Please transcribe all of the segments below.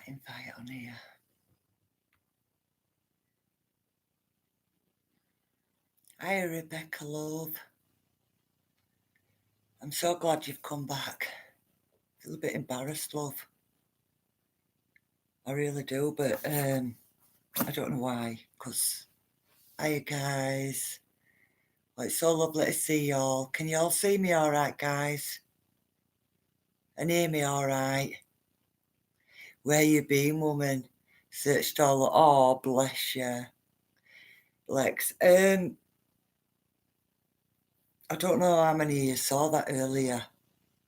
invite on here. Hi, Rebecca, love. I'm so glad you've come back. I feel a bit embarrassed, love. I really do, but I don't know why, because, hiya, guys. Well, it's so lovely to see y'all. Can you all see me all right, guys? And hear me all right? Where you been, woman? Searched all... Oh, bless you. Lex, I don't know how many of you saw that earlier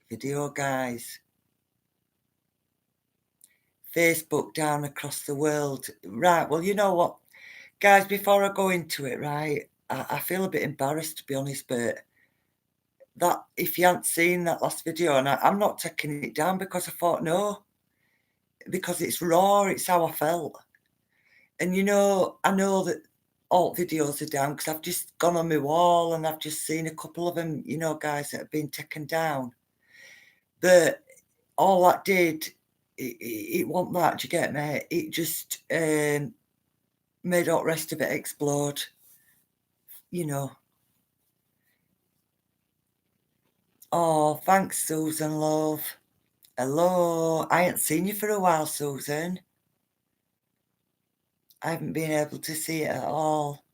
video, guys. Facebook down across the world. Right, well, you know what? Guys, before I go into it, right, I feel a bit embarrassed, to be honest, but that if you hadn't seen that last video, and I'm not taking it down because I thought, no, because it's raw, it's how I felt. And, you know, I know that alt videos are down because I've just gone on my wall and I've just seen a couple of them, you know, guys, that have been taken down. But all that did, it wasn't that, do you get me? It just made all the rest of it explode, you know. Oh, thanks, Susan, love. Hello. I ain't seen you for a while, Susan. I haven't been able to see it at all.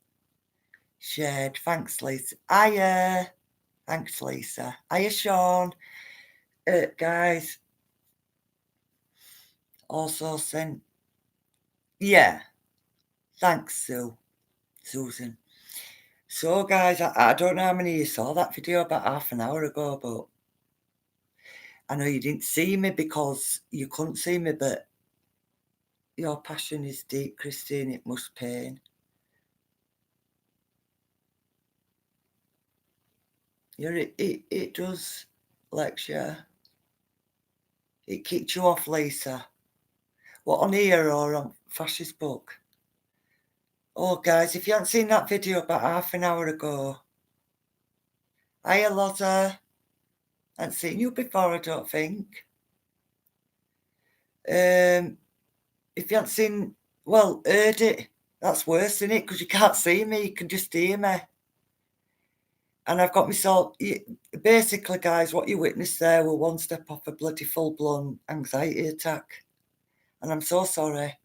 Shared. Thanks, Lisa. Hiya. Thanks, Lisa. Hiya, Sean. Guys, also sent... Yeah. Thanks, Susan. So, guys, I don't know how many of you saw that video about half an hour ago, but I know you didn't see me because you couldn't see me, but your passion is deep, Christine. It must pain. It does, Lexia. It kicked you off, Lisa. What, on here or on Fascist Book? Oh, guys, if you haven't seen that video about half an hour ago. Hiya, Lotta. I haven't seen you before, I don't think. If you haven't seen, well, heard it, that's worse, isn't it? Because you can't see me, you can just hear me. And I've got myself... Basically, guys, what you witnessed there were one step off a bloody full-blown anxiety attack. And I'm so sorry.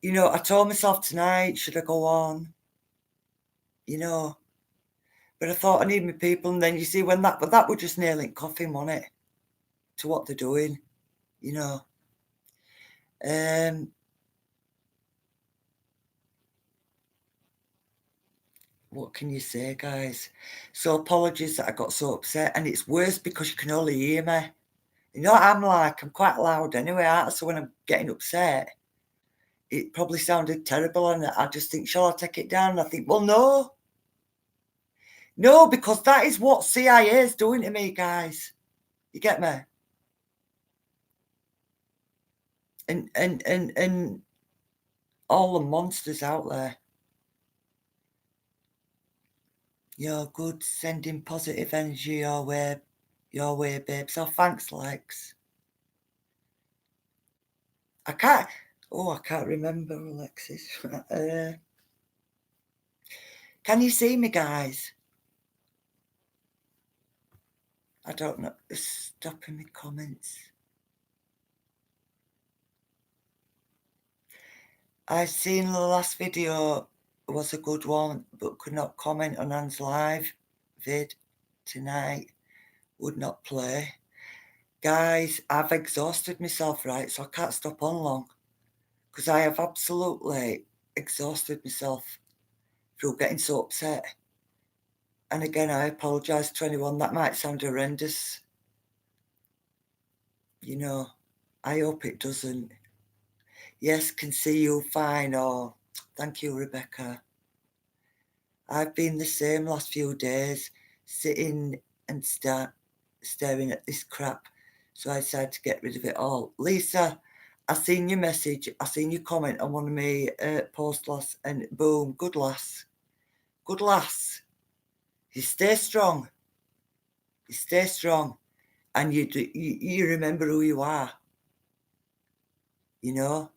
You know, I told myself tonight, should I go on? You know, but I thought I need my people. And then you see when that... But that was just nailing coffin, wasn't it? To what they're doing, you know. What can you say, guys? So apologies that I got so upset. And it's worse because you can only hear me. You know what I'm like? I'm quite loud anyway, aren't I? So when I'm getting upset, it probably sounded terrible. And I just think, shall I take it down? And I think, well, no. No, because that is what CIA is doing to me, guys. You get me? And all the monsters out there. You're good, sending positive energy your way, babe. So thanks, Lex. I can't remember, Alexis. Can you see me, guys? I don't know. It's stopping me comments. I've seen the last video was a good one, but could not comment on Anne's live vid tonight. Would not play. Guys, I've exhausted myself, right? So I can't stop on long. Because I have absolutely exhausted myself through getting so upset. And again, I apologise to anyone. That might sound horrendous. You know, I hope it doesn't. Yes, can see you fine. Oh, thank you, Rebecca. I've been the same last few days, sitting and staring at this crap. So I decided to get rid of it all. Lisa, I seen your message. I seen your comment on one of my posts last, and boom, good lass. Good lass. You stay strong. You stay strong. And you remember who you are. you know?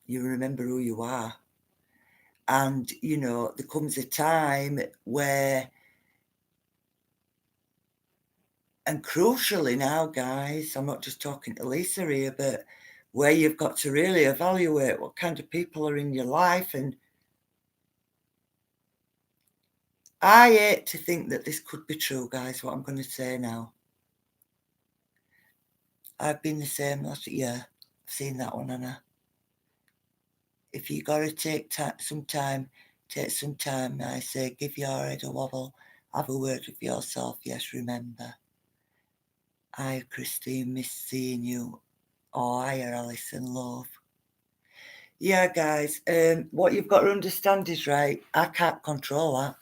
You remember who you are. And, you know, there comes a time where, and crucially now, guys, I'm not just talking to Lisa here, but where you've got to really evaluate what kind of people are in your life. And I hate to think that this could be true, guys, what I'm going to say now. I've been the same last year. I've seen that one, Anna. If you got to take some time, take some time. I say, give your head a wobble. Have a word with yourself. Yes, remember. Hi, Christine. Miss seeing you. Oh, hiya, Alison, love. Yeah, guys. What you've got to understand is, right, I can't control that.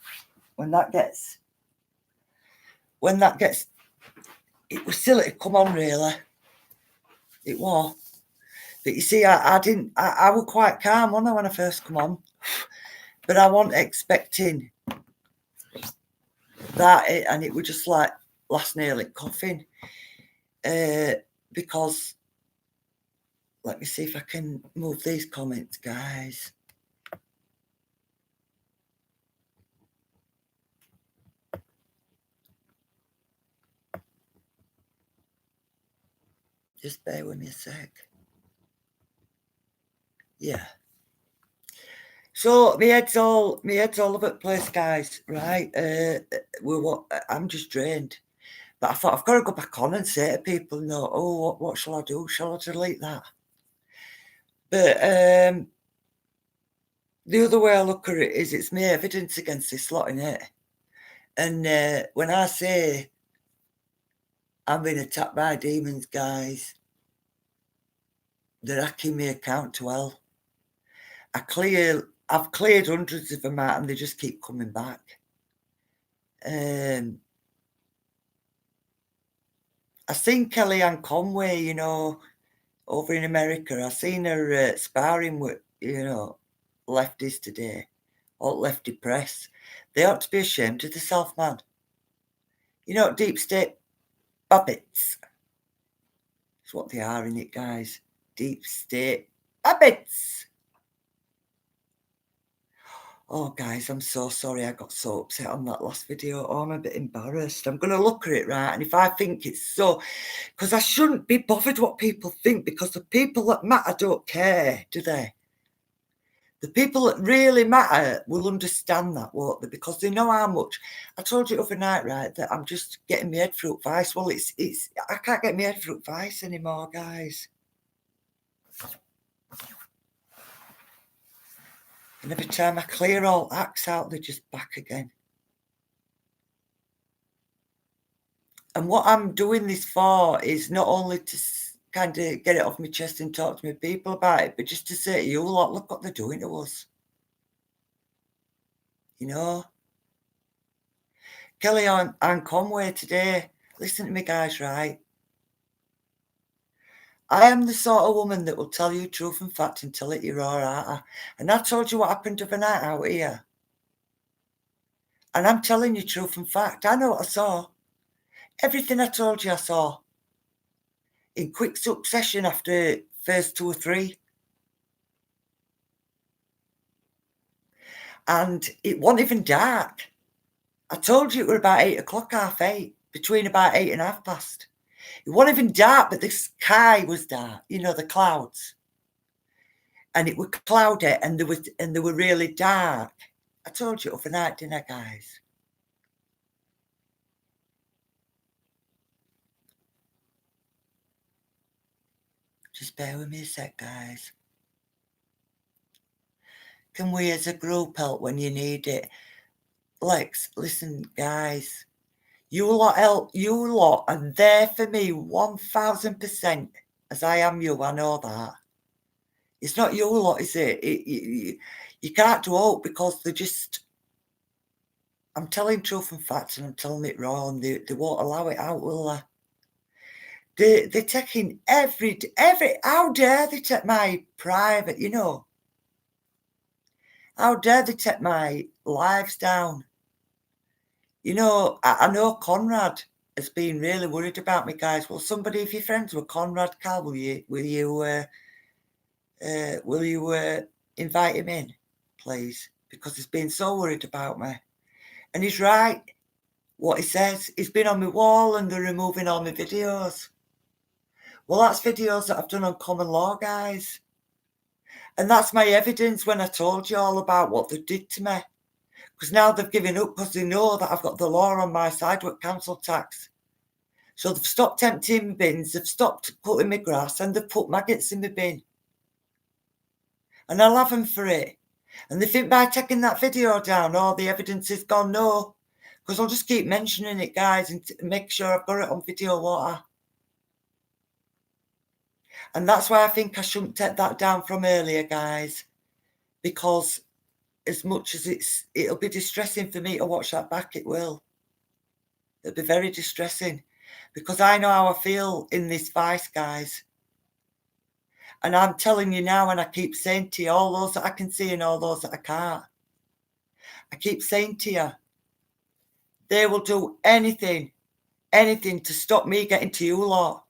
When that gets, it was silly to come on, really. It was. But you see, I was quite calm, wasn't I, when I first come on? But I wasn't expecting that, and it was just like last nearly coughing. Because, let me see if I can move these comments, guys. Just bear with me a sec. Yeah. So my head's all over the place, guys. Right? I'm just drained. But I thought I've got to go back on and say to people, no, oh, what shall I do? Shall I delete that? But the other way I look at it is it's my evidence against this lot, innit? And when I say I'm being attacked by demons, guys, they're hacking my account to hell. I've cleared hundreds of them out and they just keep coming back. I seen Kellyanne Conway, you know, over in America. I seen her sparring with, you know, lefties today, or lefty press. They ought to be ashamed of themselves, man. You know, deep state puppets. That's what they are, innit, guys? Deep state puppets. Oh, guys, I'm so sorry I got so upset on that last video. Oh, I'm a bit embarrassed. I'm going to look at it, right? And if I think it's so... Because I shouldn't be bothered what people think, because the people that matter don't care, do they? The people that really matter will understand that, won't they? Because they know how much... I told you overnight, right, that I'm just getting my head through vice. Well, I can't get my head through vice anymore, guys. And every time I clear all acts out, they're just back again. And what I'm doing this for is not only to kind of get it off my chest and talk to my people about it, but just to say to you lot, look what they're doing to us. You know? Kellyanne Conway today, listen to me, guys, right? I am the sort of woman that will tell you truth and fact until it you're all right. And I told you what happened overnight out here. And I'm telling you truth and fact. I know what I saw. Everything I told you I saw. In quick succession after first 2 or 3. And it wasn't even dark. I told you it were about 8 o'clock, 7:30, between about 8 and past. It wasn't even dark, but the sky was dark, you know, the clouds. And it was cloudy and they were really dark. I told you overnight, didn't I, guys? Just bear with me a sec, guys. Can we as a group help when you need it? Lex, listen, guys. You lot help. You lot are there for me 1000%. As I am you, I know that. It's not you lot, is it? You can't do out because they're just... I'm telling truth and facts and I'm telling it wrong. They won't allow it out, will they? They're taking every... How dare they take my private, you know? How dare they take my lives down? You know, I know Conrad has been really worried about me, guys. Well, somebody, if you're friends with Conrad Cal, will you invite him in, please? Because he's been so worried about me. And he's right. What he says, he's been on my wall and they're removing all my videos. Well, that's videos that I've done on common law, guys. And that's my evidence when I told you all about what they did to me. Because now they've given up because they know that I've got the law on my side with council tax. So they've stopped emptying my bins, they've stopped cutting my grass, and they've put maggots in my bin. And I'll have them for it. And they think by taking that video down, all the evidence is gone. No, because I'll just keep mentioning it, guys, and make sure I've got it on video water. And that's why I think I shouldn't take that down from earlier, guys, because as much as it'll be distressing for me to watch that back, it will. It'll be very distressing because I know how I feel in this vice, guys. And I'm telling you now, and I keep saying to you, all those that I can see and all those that I can't, I keep saying to you, they will do anything to stop me getting to you lot.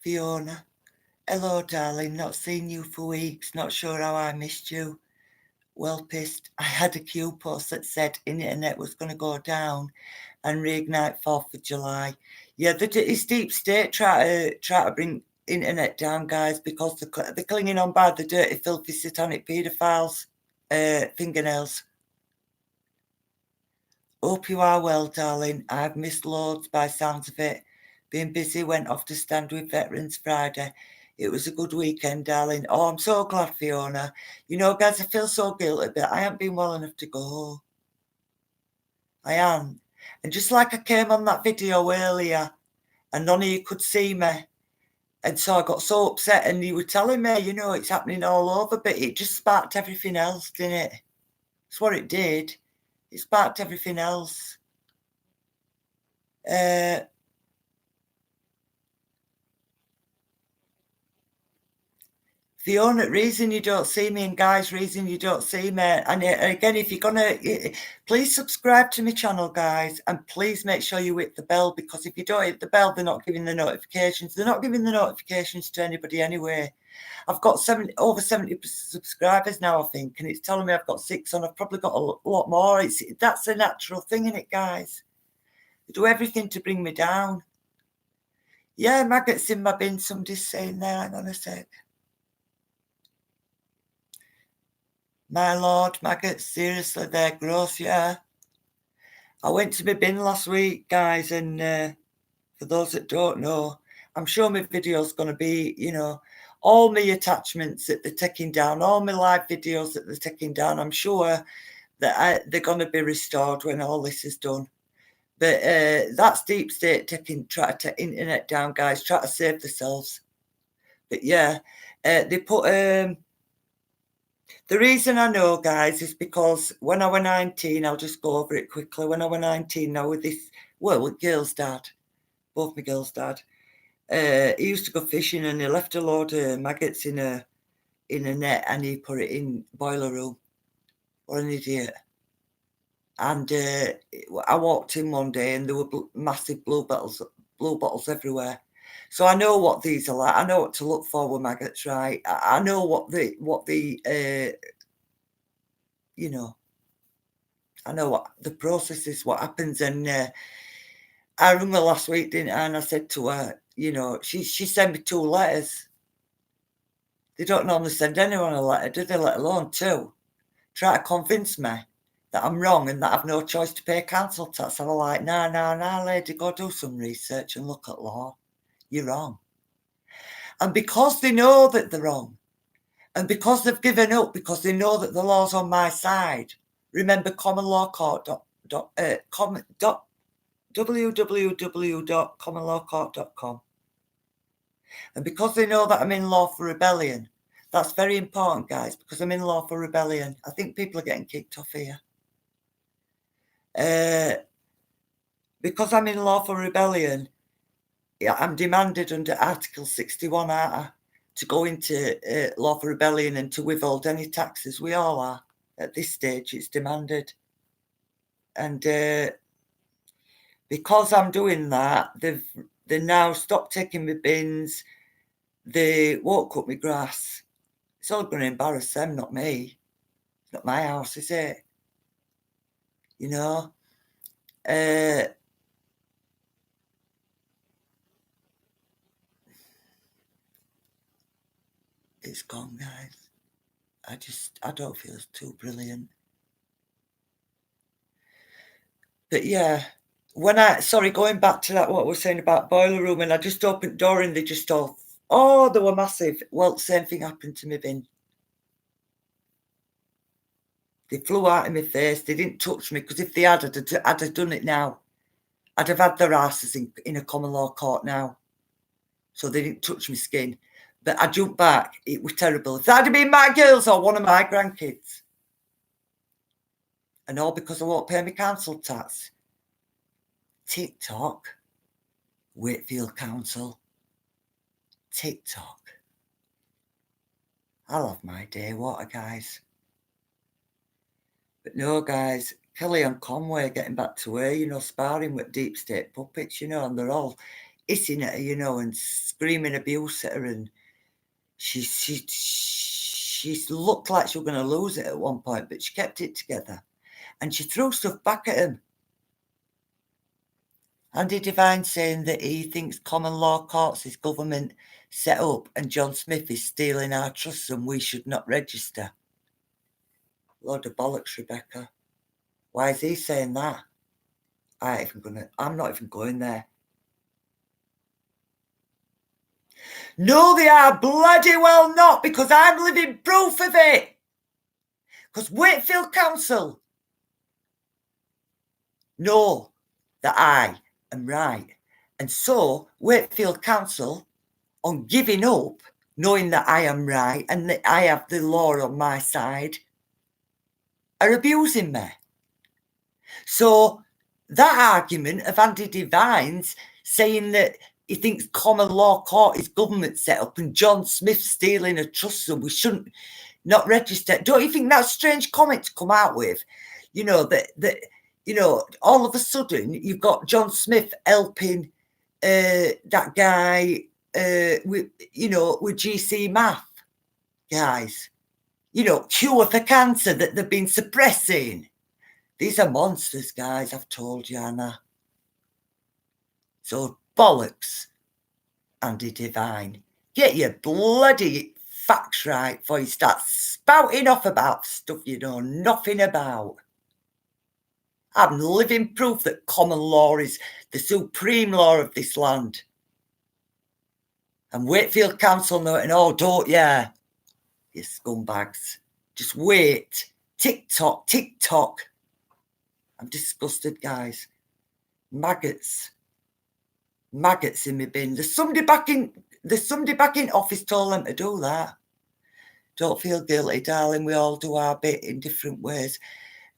Fiona, hello, darling. Not seen you for weeks. Not sure how I missed you. Well pissed. I had a Q post that said internet was going to go down and reignite 4th of July. Yeah, it's deep state try to bring internet down, guys, because they're clinging on by the dirty, filthy, satanic paedophiles' fingernails. Hope you are well, darling. I've missed loads by sounds of it. Been busy, went off to stand with Veterans Friday. It was a good weekend, darling. Oh, I'm so glad, Fiona. You know, guys, I feel so guilty, but I haven't been well enough to go. I am. And just like I came on that video earlier, and none of you could see me, and so I got so upset, and you were telling me, you know, it's happening all over, but it just sparked everything else, didn't it? That's what it did. It sparked everything else. Fiona, reason you don't see me, and guys, reason you don't see me. And again, if you're gonna, please subscribe to my channel, guys, and please make sure you hit the bell, because if you don't hit the bell, they're not giving the notifications. They're not giving the notifications to anybody anyway. I've got over 70 subscribers now, I think, and it's telling me I've got 6 on. I've probably got a lot more. That's a natural thing, isn't it, guys? They do everything to bring me down. Yeah, maggots in my bin, somebody's saying there. Hang on a sec. My lord, maggots, seriously, they're gross, yeah. I went to my bin last week, guys, and for those that don't know, I'm sure my video's going to be, you know, all my attachments that they're taking down, all my live videos that they're taking down, I'm sure that they're going to be restored when all this is done. But that's deep state try to take internet down, guys, try to save themselves. But yeah, they put... the reason I know, guys, is because when I was 19, I'll just go over it quickly. When I was 19, now with this, well, with girl's dad, both my girl's dad, he used to go fishing and he left a load of maggots in a net and he put it in boiler room. What an idiot. And I walked in one day and there were massive blue bottles everywhere. So I know what these are like. I know what to look for with maggots, right? I know what the you know, I know what the process is, what happens. And I rang her last week, didn't I? And I said to her, you know, she sent me 2 letters. They don't normally send anyone a letter, do they, let alone 2? Try to convince me that I'm wrong and that I've no choice to pay council tax. I was like, nah, lady, go do some research and look at law. You're wrong. And because they know that they're wrong, and because they've given up, because they know that the law's on my side, remember www.commonlawcourt.com. And because they know that I'm in law for rebellion, that's very important, guys, because I'm in law for rebellion. I think people are getting kicked off here. Because I'm in law for rebellion, I'm demanded under Article 61 to go into law for rebellion and to withhold any taxes. We all are. At this stage, it's demanded. And because I'm doing that, they now stopped taking my bins. They won't cut my grass. It's all going to embarrass them, not me. It's not my house, is it? You know? It's gone, guys. I don't feel it's too brilliant. But yeah, going back to that, what we were saying about boiler room, and I just opened the door and they just all, they were massive. Well, same thing happened to my bin. They flew out in my face. They didn't touch me, because if they had, I'd have done it now. I'd have had their asses in a common law court now. So they didn't touch my skin. But I jumped back. It was terrible. If that had been my girls or one of my grandkids. And all because I won't pay my council tax. TikTok. Wakefield Council. TikTok. I'll have my day water, guys. But no, guys, Kellyanne Conway getting back to her, sparring with deep state puppets, and they're all hissing at her, and screaming abuse at her, and she looked like she was going to lose it at one point, but she kept it together, and she threw stuff back at him. Andy Devine saying that he thinks common law courts is government set up, and John Smith is stealing our trusts and we should not register. Load of bollocks, Rebecca. Why is he saying that? I'm not even going there. No, they are bloody well not, because I'm living proof of it. Because Wakefield Council know that I am right. And so Wakefield Council, on giving up, knowing that I am right and that I have the law on my side, are abusing me. So that argument of Andy Devine's saying that he thinks common law court is government set up and John Smith stealing a trust so we shouldn't not register. Don't you think that's a strange comment to come out with? That all of a sudden you've got John Smith helping that guy with GC math, guys. Cure for cancer that they've been suppressing. These are monsters, guys, I've told you, Anna. So, bollocks, Andy Devine. Get your bloody facts right before you start spouting off about stuff you know nothing about. I'm living proof that common law is the supreme law of this land. And Wakefield Council know it and all, don't ya? You scumbags. Just wait. TikTok. I'm disgusted, guys. Maggots in my bin. There's somebody back in office told them to do that. Don't feel guilty, darling. We all do our bit in different ways.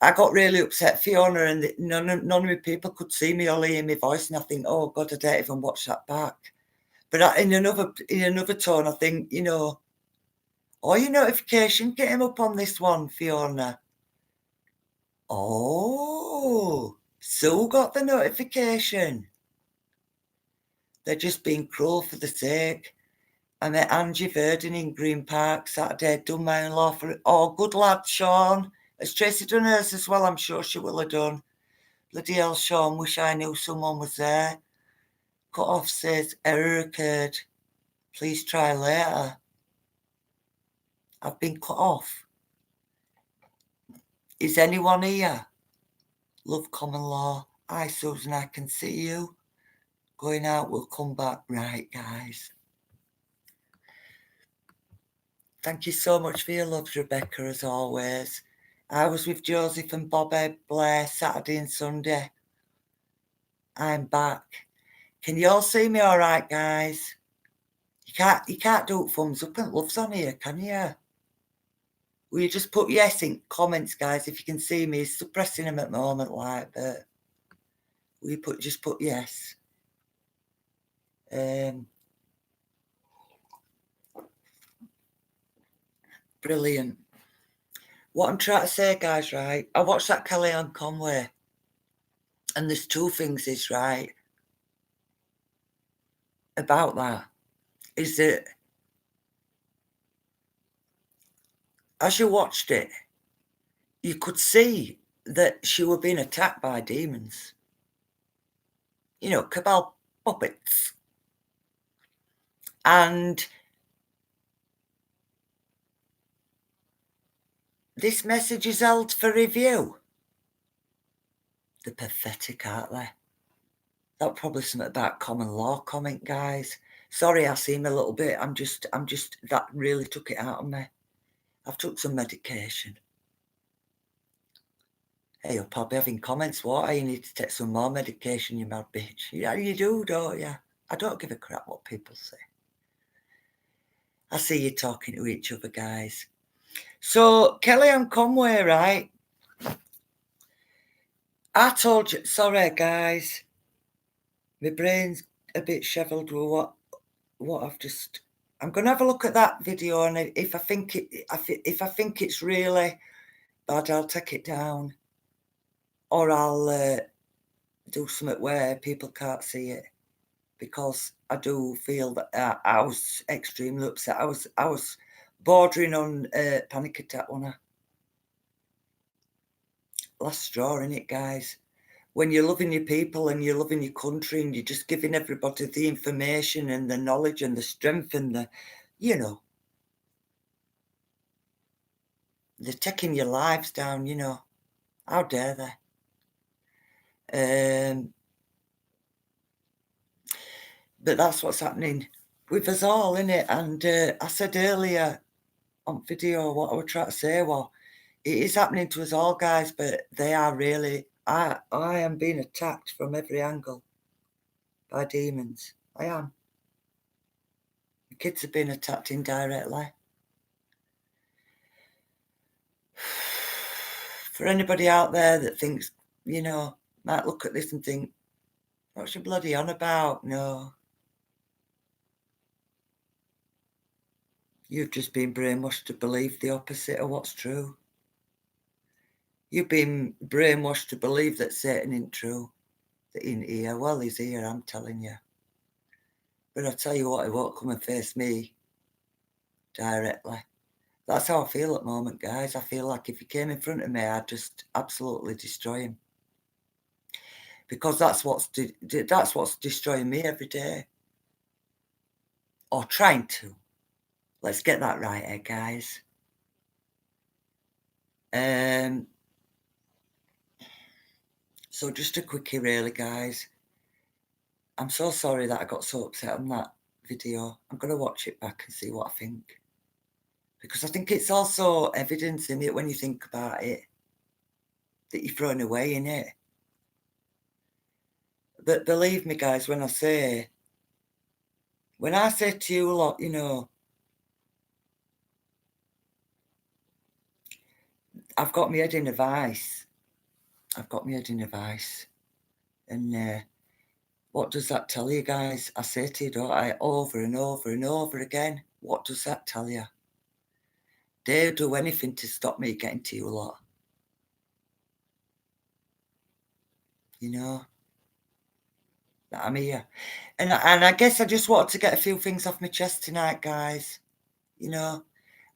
I got really upset, Fiona, and none of my people could see me or hear my voice, and I think, oh God, I don't even watch that back. But in another tone, I think, all your notification came up on this one, Fiona. Oh, Sue got the notification. They're just being cruel for the sake. I met Angie Verdon in Green Park Saturday, done my own law for it. Oh, good lad, Sean. Has Tracy done hers as well? I'm sure she will have done. Bloody hell, Sean, wish I knew someone was there. Cut off says, error occurred. Please try later. I've been cut off. Is anyone here? Love common law. Hi, Susan, I can see you. Going out, we'll come back. Right, guys. Thank you so much for your love, Rebecca, as always. I was with Joseph and Bobby Blair Saturday and Sunday. I'm back. Can you all see me all right, guys? You can't do thumbs up and loves on here, can you? Will you just put yes in comments, guys, if you can see me? He's suppressing them at the moment, but will you just put yes? Brilliant. What I'm trying to say, guys, right? I watched that Kellyanne Conway. And there's two things is right about that, is that as you watched it, you could see that she were being attacked by demons. You know, cabal puppets. And this message is held for review. They're pathetic, aren't they? That's probably something about common law comment, guys. Sorry, I seem a little bit. I'm just, that really took it out of me. I've took some medication. Hey, you'll probably having comments. What? You need to take some more medication, you mad bitch. Yeah, you do, don't you? I don't give a crap what people say. I see you talking to each other, guys. So, Kellyanne Conway, right? I told you, sorry, guys. My brain's a bit shriveled with what I've just. I'm going to have a look at that video, and if I think it's really bad, I'll take it down, or I'll do something where people can't see it, because I do feel that I was extremely upset. I was bordering on panic attack, wasn't I? Last straw, innit, guys? When you're loving your people and you're loving your country and you're just giving everybody the information and the knowledge and the strength and the, you know, they're taking your lives down, you know. How dare they? But that's what's happening with us all, innit? And I said earlier on video, what I was trying to say was, it is happening to us all, guys, but they are really, I am being attacked from every angle by demons. I am. The kids are being attacked indirectly. For anybody out there that thinks, you know, might look at this and think, what's you bloody on about? No. You've just been brainwashed to believe the opposite of what's true. You've been brainwashed to believe that Satan isn't true. That he ain't here. Well, he's here, I'm telling you. But I tell you what, he won't come and face me directly. That's how I feel at the moment, guys. I feel like if he came in front of me, I'd just absolutely destroy him. Because that's what's destroying me every day. Or trying to. Let's get that right, guys. So just a quickie, really, guys. I'm so sorry that I got so upset on that video. I'm going to watch it back and see what I think. Because I think it's also evidence in it when you think about it that you're throwing away in it. But believe me, guys, when I say to you a lot, you know, I've got my head in a vice. I've got my head in a vice. And what does that tell you, guys? I say to you, don't I, over and over and over again. What does that tell you? They'll do anything to stop me getting to you a lot. You know? That I'm here. And I guess I just wanted to get a few things off my chest tonight, guys. You know?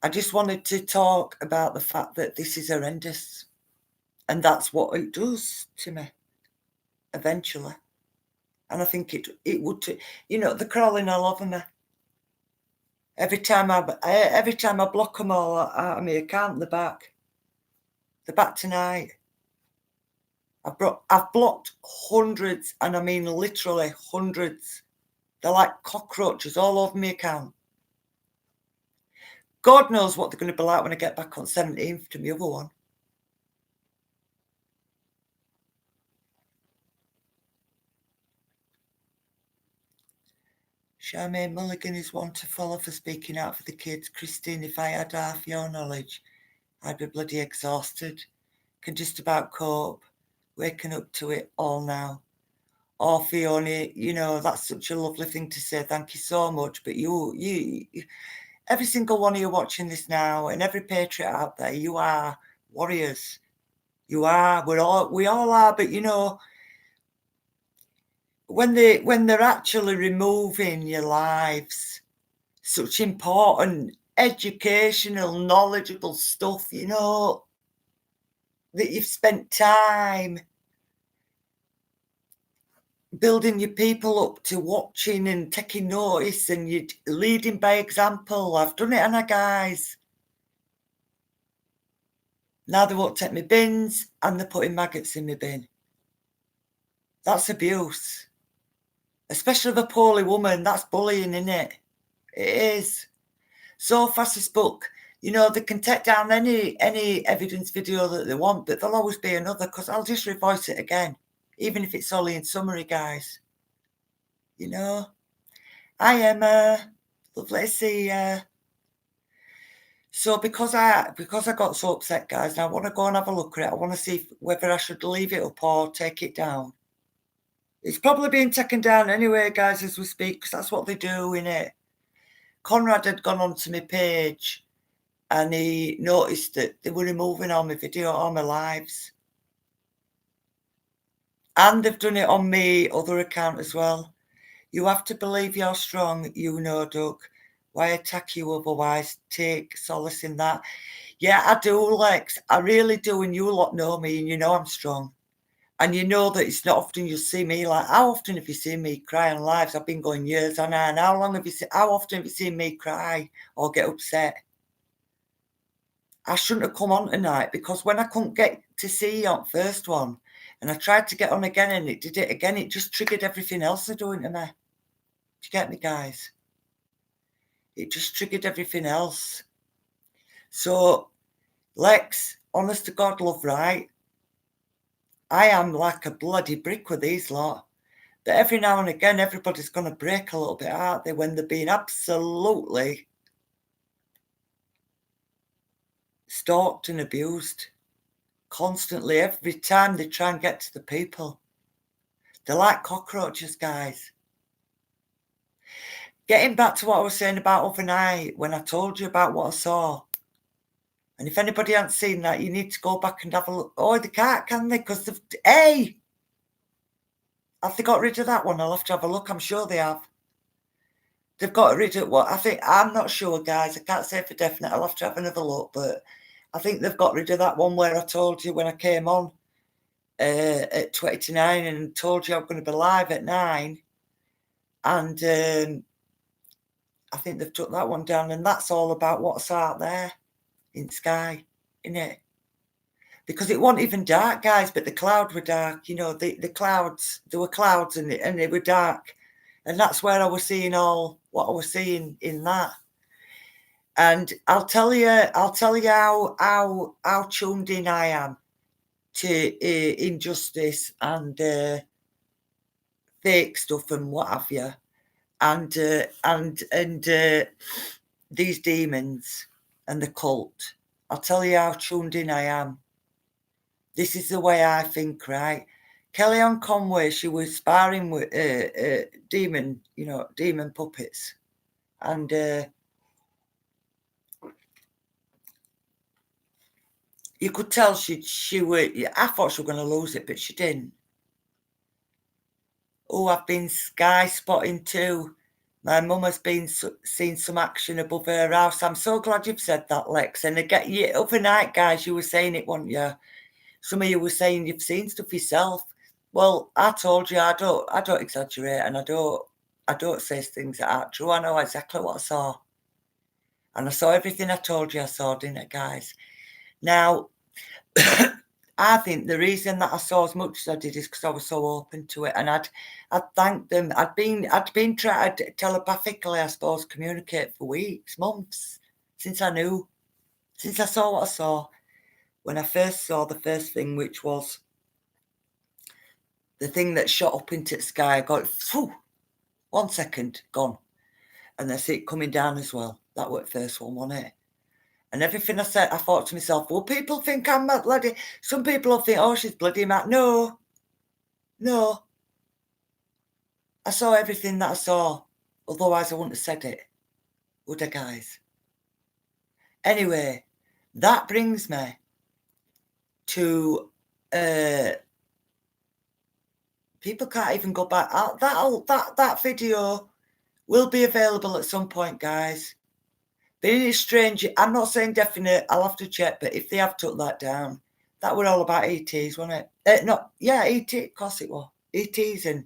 I just wanted to talk about the fact that this is horrendous. And that's what it does to me. Eventually. And I think it would, you know, they're crawling all over me. Every time I block them all out of my account, they're back. They're back tonight. I've blocked hundreds, and I mean literally hundreds. They're like cockroaches all over my account. God knows what they're going to be like when I get back on 17th to my other one. Charmaine Mulligan is one to follow for speaking out for the kids. Christine, if I had half your knowledge, I'd be bloody exhausted. Can just about cope. Waking up to it all now. Oh, Fiona, you know, that's such a lovely thing to say. Thank you so much. But you, every single one of you watching this now, and every patriot out there, you are warriors. You are. We all are. But, you know, when they're actually removing your lives, such important educational, knowledgeable stuff, you know, that you've spent time building your people up to watching and taking notice, and you're leading by example. I've done it, Anna, guys. Now they won't take my bins, and they're putting maggots in my bin. That's abuse. Especially the poorly woman, that's bullying, isn't it? It is. So fascist book, you know, they can take down any evidence video that they want, but there'll always be another, because I'll just revoice it again, even if it's only in summary, guys. You know? Hi, Emma. Lovely to see you. So because I got so upset, guys, and I want to go and have a look at it, I want to see whether I should leave it up or take it down. It's probably being taken down anyway, guys, as we speak, because that's what they do, innit? Conrad had gone onto my page and he noticed that they were removing all my video, all my lives. And they've done it on my other account as well. You have to believe you're strong, you know, Doug. Why attack you otherwise? Take solace in that. Yeah, I do, Lex. I really do, and you lot know me, and you know I'm strong. And you know that it's not often you'll see me like, how often have you seen me cry on lives? I've been going years on and how often have you seen me cry or get upset? I shouldn't have come on tonight, because when I couldn't get to see you on first one and I tried to get on again and it did it again, it just triggered everything else they're doing to me. Do you get me, guys? It just triggered everything else. So, Lex, honest to God, love, right? I am like a bloody brick with these lot. But every now and again, everybody's going to break a little bit, aren't they, when they're being absolutely stalked and abused constantly every time they try and get to the people. They're like cockroaches, guys. Getting back to what I was saying about overnight, when I told you about what I saw, and if anybody hasn't seen that, you need to go back and have a look. Oh, they can't, can they? Because have they got rid of that one? I'll have to have a look. I'm sure they have. They've got rid of what? I'm not sure, guys. I can't say for definite. I'll have to have another look, but I think they've got rid of that one where I told you when I came on at 20 to 9 and told you I'm going to be live at 9. And I think they've took that one down, and that's all about what's out there in Sky, innit? Because it wasn't even dark, guys, but the clouds were dark. You know, the clouds, there were clouds and they were dark. And that's where I was seeing all what I was seeing in that. And I'll tell you how tuned in I am to injustice and fake stuff and what have you, and these demons and the cult. I'll tell you how tuned in I am. This is the way I think, right? Kellyanne Conway, she was sparring with demon puppets, and you could tell she were. I thought she was going to lose it, but she didn't. Oh, I've been sky spotting too. My mum has been seen some action above her house. I'm so glad you've said that, Lex. And again, overnight, guys, you were saying it, weren't you? Some of you were saying you've seen stuff yourself. Well, I told you I don't exaggerate, and I don't say things that aren't true. I know exactly what I saw. And I saw everything I told you I saw, didn't I, guys? Now, I think the reason that I saw as much as I did is because I was so open to it, and I'd thanked them. I'd been trying to telepathically, I suppose, communicate for weeks, months, since I saw what I saw. When I first saw the first thing, which was the thing that shot up into the sky, I got, phew, 1 second, gone. And I see it coming down as well. That was the first one, wasn't it? And everything I said, I thought to myself, well, people think I'm mad, bloody. Some people will think, oh, she's bloody mad. No. I saw everything that I saw. Otherwise, I wouldn't have said it. Would I, guys? Anyway, that brings me to People can't even go back. That video will be available at some point, guys. But it is strange. I'm not saying definite. I'll have to check. But if they have took that down, that were all about ETs, wasn't it? Yeah, ET. Of course it was. ETs and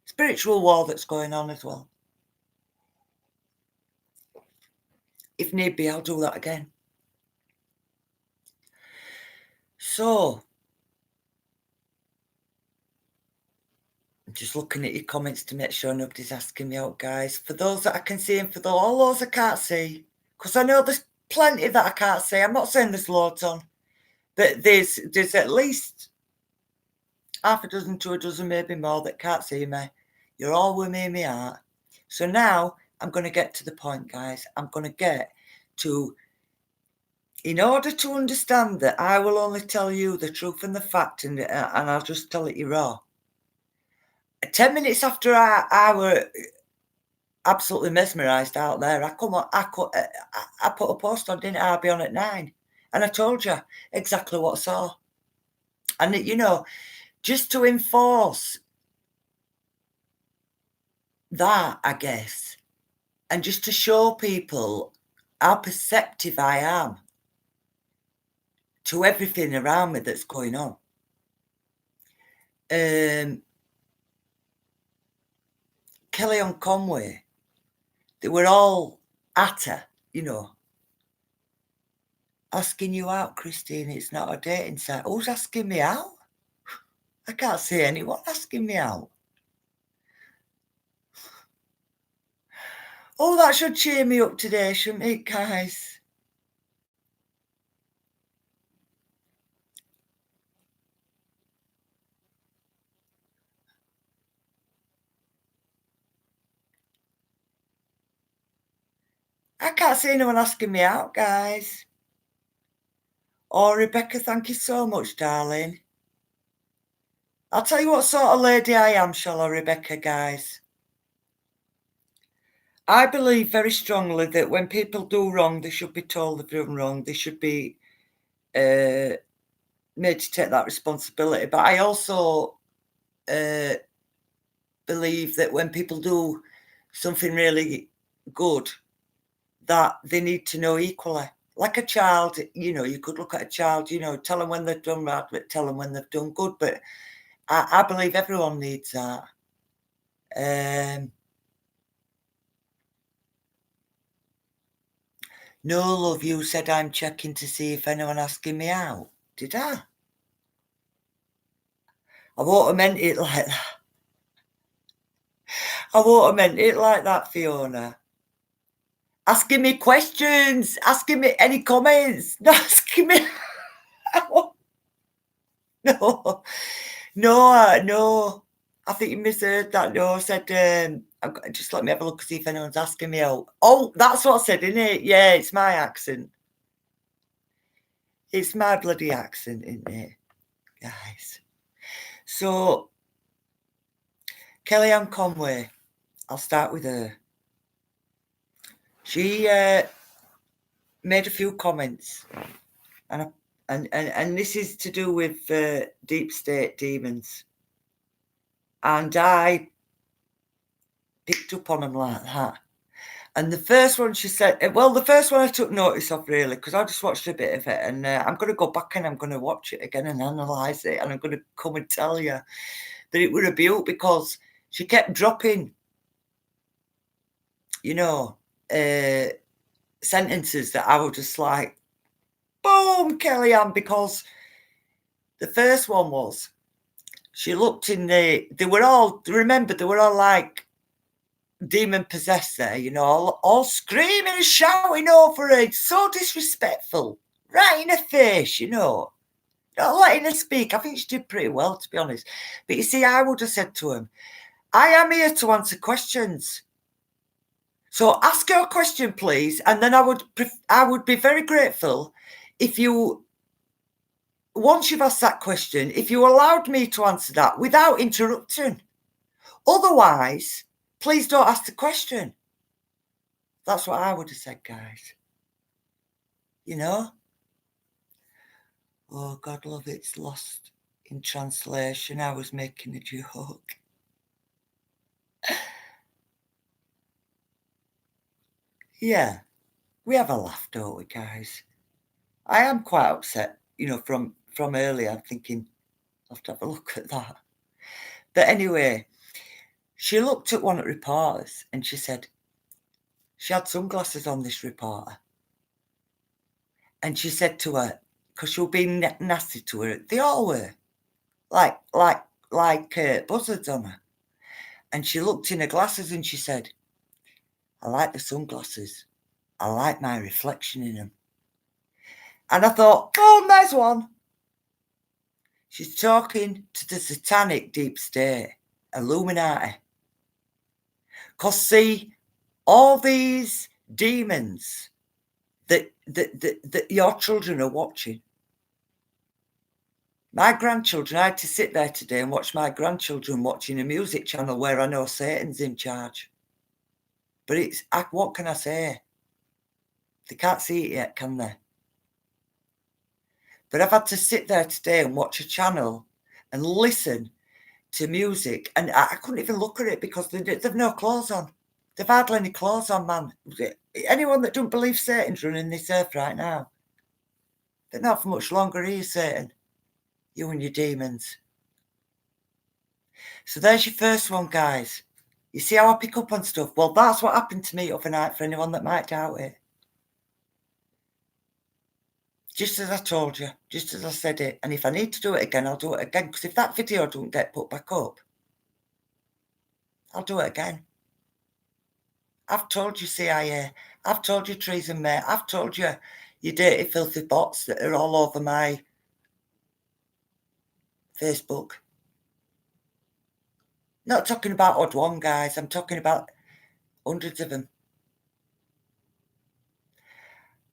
spiritual war that's going on as well. If need be, I'll do that again. So, I'm just looking at your comments to make sure nobody's asking me out, guys. For those that I can see and for all those I can't see, because I know there's plenty that I can't see. I'm not saying there's loads on, but there's at least half a dozen to a dozen, maybe more, that can't see me. You're all with me in my heart. So now I'm going to get to the point, guys. I'm going to get to, in order to understand that I will only tell you the truth and the fact, and I'll just tell it you raw. 10 minutes after I were absolutely mesmerised out there, I put a post on, didn't I? I'll be on at 9. And I told you exactly what I saw. And, you know, just to enforce that, I guess, and just to show people how perceptive I am to everything around me that's going on. Kellyanne Conway, they were all at her, you know, asking you out, Christine. It's not a dating site. Who's asking me out? I can't see anyone asking me out. Oh, that should cheer me up today, shouldn't it, guys? I can't see anyone asking me out, guys. Oh, Rebecca, thank you so much, darling. I'll tell you what sort of lady I am, shall I, Rebecca, guys? I believe very strongly that when people do wrong, they should be told they've done wrong. They should be made to take that responsibility. But I also believe that when people do something really good, that they need to know equally. Like a child, you know, you could look at a child, you know, tell them when they've done bad, but tell them when they've done good. But I believe everyone needs that. No, love, you said I'm checking to see if anyone asking me out. Did I? I won't have meant it like that. I won't have meant it like that, Fiona. Asking me questions, asking me any comments, not asking me out. No, no. I think you misheard that. No, I said, just let me have a look and see if anyone's asking me out. Oh, that's what I said, isn't it? Yeah, it's my accent. It's my bloody accent, isn't it, guys? So, Kellyanne Conway, I'll start with her. She made a few comments, and this is to do with deep state demons. And I picked up on them like that. And the first one she said, well, the first one I took notice of, really, because I just watched a bit of it. And I'm going to go back and I'm going to watch it again and analyse it. And I'm going to come and tell you that it was a beaut, because she kept dropping, you know, sentences that I was just like, boom, Kellyanne, because the first one was, she looked in they were all, remember, they were all like demon possessed there, you know, all screaming and shouting over her. It's so disrespectful, right in her face, you know, not letting her speak. I think she did pretty well, to be honest. But you see, I would have said to him, I am here to answer questions. So ask your question, please. And then I would be very grateful if you, once you've asked that question, if you allowed me to answer that without interrupting. Otherwise, please don't ask the question. That's what I would have said, guys. You know? Oh, God love it's lost In translation, I was making a joke. Yeah, we have a laugh, don't we, guys? I am quite upset, you know, from earlier. I'm thinking, I'll have to have a look at that. But anyway, she looked at one of the reporters and she said, she had sunglasses on, this reporter. And she said to her, because she was being nasty to her, they all were, like buzzards on her. And she looked in her glasses and she said, I like the sunglasses. I like my reflection in them. And I thought, oh, there's one. She's talking to the satanic deep state, Illuminati. Because see, all these demons that your children are watching. My grandchildren, I had to sit there today and watch my grandchildren watching a music channel where I know Satan's in charge. But what can I say? They can't see it yet, can they? But I've had to sit there today and watch a channel and listen to music, and I couldn't even look at it because they've no clothes on. They've hardly any clothes on, man. Anyone that don't believe Satan's running this earth right now, they're not for much longer, are you, Satan? You and your demons. So there's your first one, guys. You see how I pick up on stuff? Well, that's what happened to me overnight, for anyone that might doubt it. Just as I told you, just as I said it. And if I need to do it again, I'll do it again. Because if that video don't get put back up, I'll do it again. I've told you CIA. I've told you treason, mate. I've told you dirty, filthy bots that are all over my Facebook. Not talking about odd one, guys. I'm talking about hundreds of them.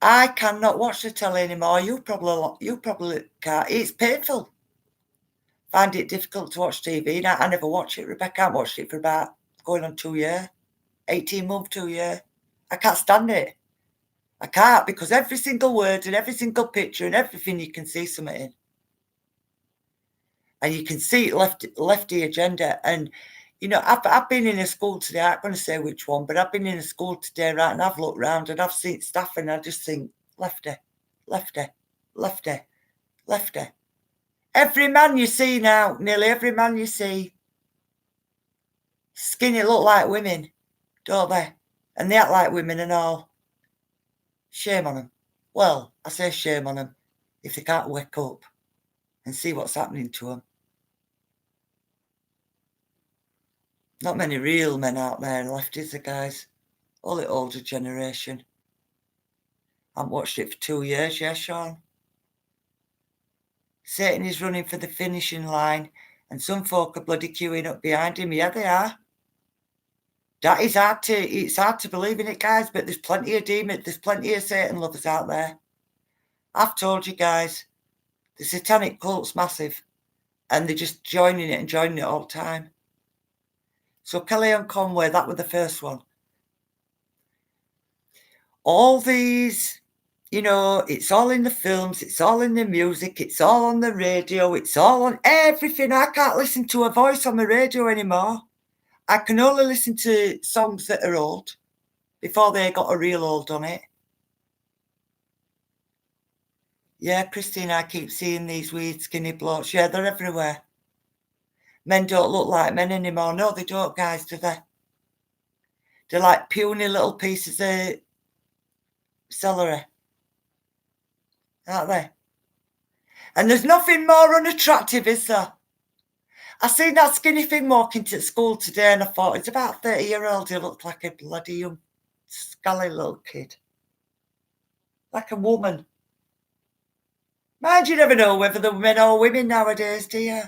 I cannot watch the telly anymore. You probably can't. It's painful. Find it difficult to watch TV. Now, I never watch it. Rebecca, I haven't watched it for about going on 2 years. 18 months, 2 years. I can't stand it. I can't, because every single word and every single picture and everything you can see something in. And you can see lefty agenda. And, you know, I've been in a school today. I'm not going to say which one, but I've been in a school today, right? And I've looked around and I've seen stuff and I just think, lefty, lefty, lefty, lefty. Every man you see now, nearly every man you see, skinny look like women, don't they? And they act like women and all. Shame on them. Well, I say shame on them if they can't wake up and see what's happening to them. Not many real men out there left, is there, guys? All the older generation. I haven't watched it for 2 years, yeah, Sean? Satan is running for the finishing line, and some folk are bloody queuing up behind him. Yeah, they are. That is it's hard to believe in it, guys, but there's plenty of demons, there's plenty of Satan lovers out there. I've told you guys, the satanic cult's massive, and they're just joining it all the time. So Kellyanne Conway, that was the first one. All these, you know, it's all in the films, it's all in the music, it's all on the radio, it's all on everything. I can't listen to a voice on the radio anymore. I can only listen to songs that are old, before they got a real old on it. Yeah, Christine, I keep seeing these weird skinny blokes. Yeah, they're everywhere. Men don't look like men anymore. No, they don't, guys, do they? They're like puny little pieces of celery, aren't they? And there's nothing more unattractive, is there? I seen that skinny thing walking to school today and I thought, it's about 30-year-old. He looked like a bloody young, scally little kid. Like a woman. Mind you never know whether they're men or women nowadays, do you?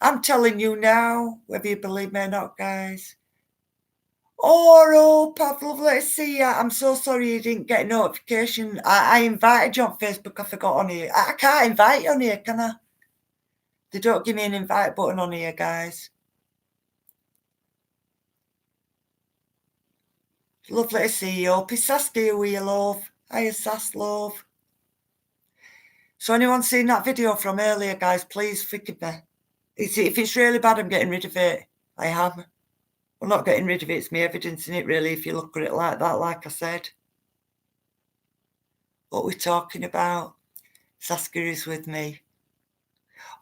I'm telling you now, whether you believe me or not, guys. Oh, Pavlov, let's see ya. I'm so sorry you didn't get a notification. I invited you on Facebook. I forgot on here. I can't invite you on here, can I? They don't give me an invite button on here, guys. Lovely to see you. Pisaski, we love. Hiya, Sass, love. So anyone seen that video from earlier, guys, please forgive me. If it's really bad, I'm getting rid of it. I am. I'm not getting rid of it. It's me evidencing it, really, if you look at it like that, like I said. What we're talking about. Saskia is with me.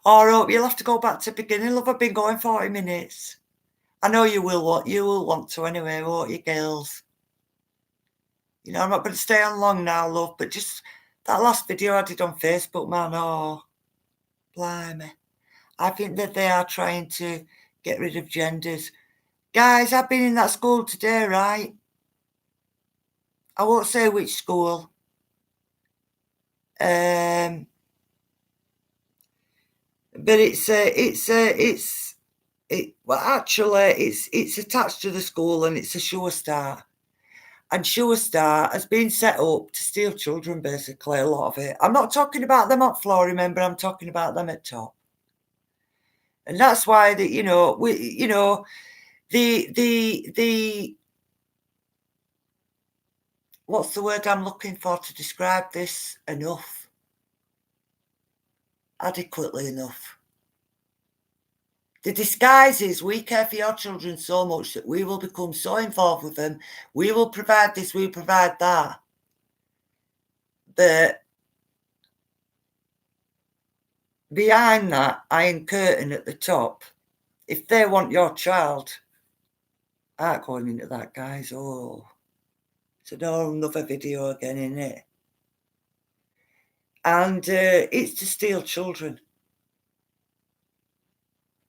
All right, you'll have to go back to the beginning. Love, I've been going 40 minutes. I know you will want to anyway, won't you, girls? You know, I'm not going to stay on long now, love, but just that last video I did on Facebook, man, oh, blimey. I think that they are trying to get rid of genders. Guys, I've been in that school today, right? I won't say which school. But it's attached to the school, and it's a Sure Start. And Sure Start has been set up to steal children, basically, a lot of it. I'm not talking about them up floor, remember, I'm talking about them at top. And that's why the what's the word I'm looking for to describe this enough? Adequately enough. The disguise is we care for your children so much that we will become so involved with them. We will provide this, we provide that. But behind that iron curtain at the top, if they want your child, I ain't going into that, guys. Oh, it's another video again, isn't it? And it's to steal children.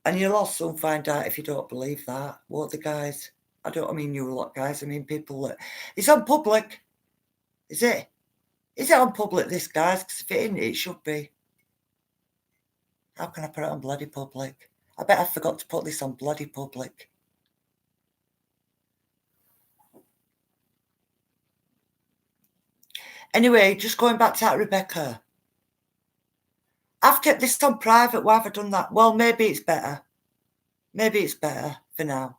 And you'll also find out if you don't believe that. What the guys? I don't mean you lot, guys. I mean people that... It's on public. Is it? Is it on public, this, guys? Because if it isn't, it should be. How can I put it on bloody public? I bet I forgot to put this on bloody public. Anyway, just going back to that Rebecca. I've kept this on private. Why have I done that? Well, maybe it's better. Maybe it's better for now.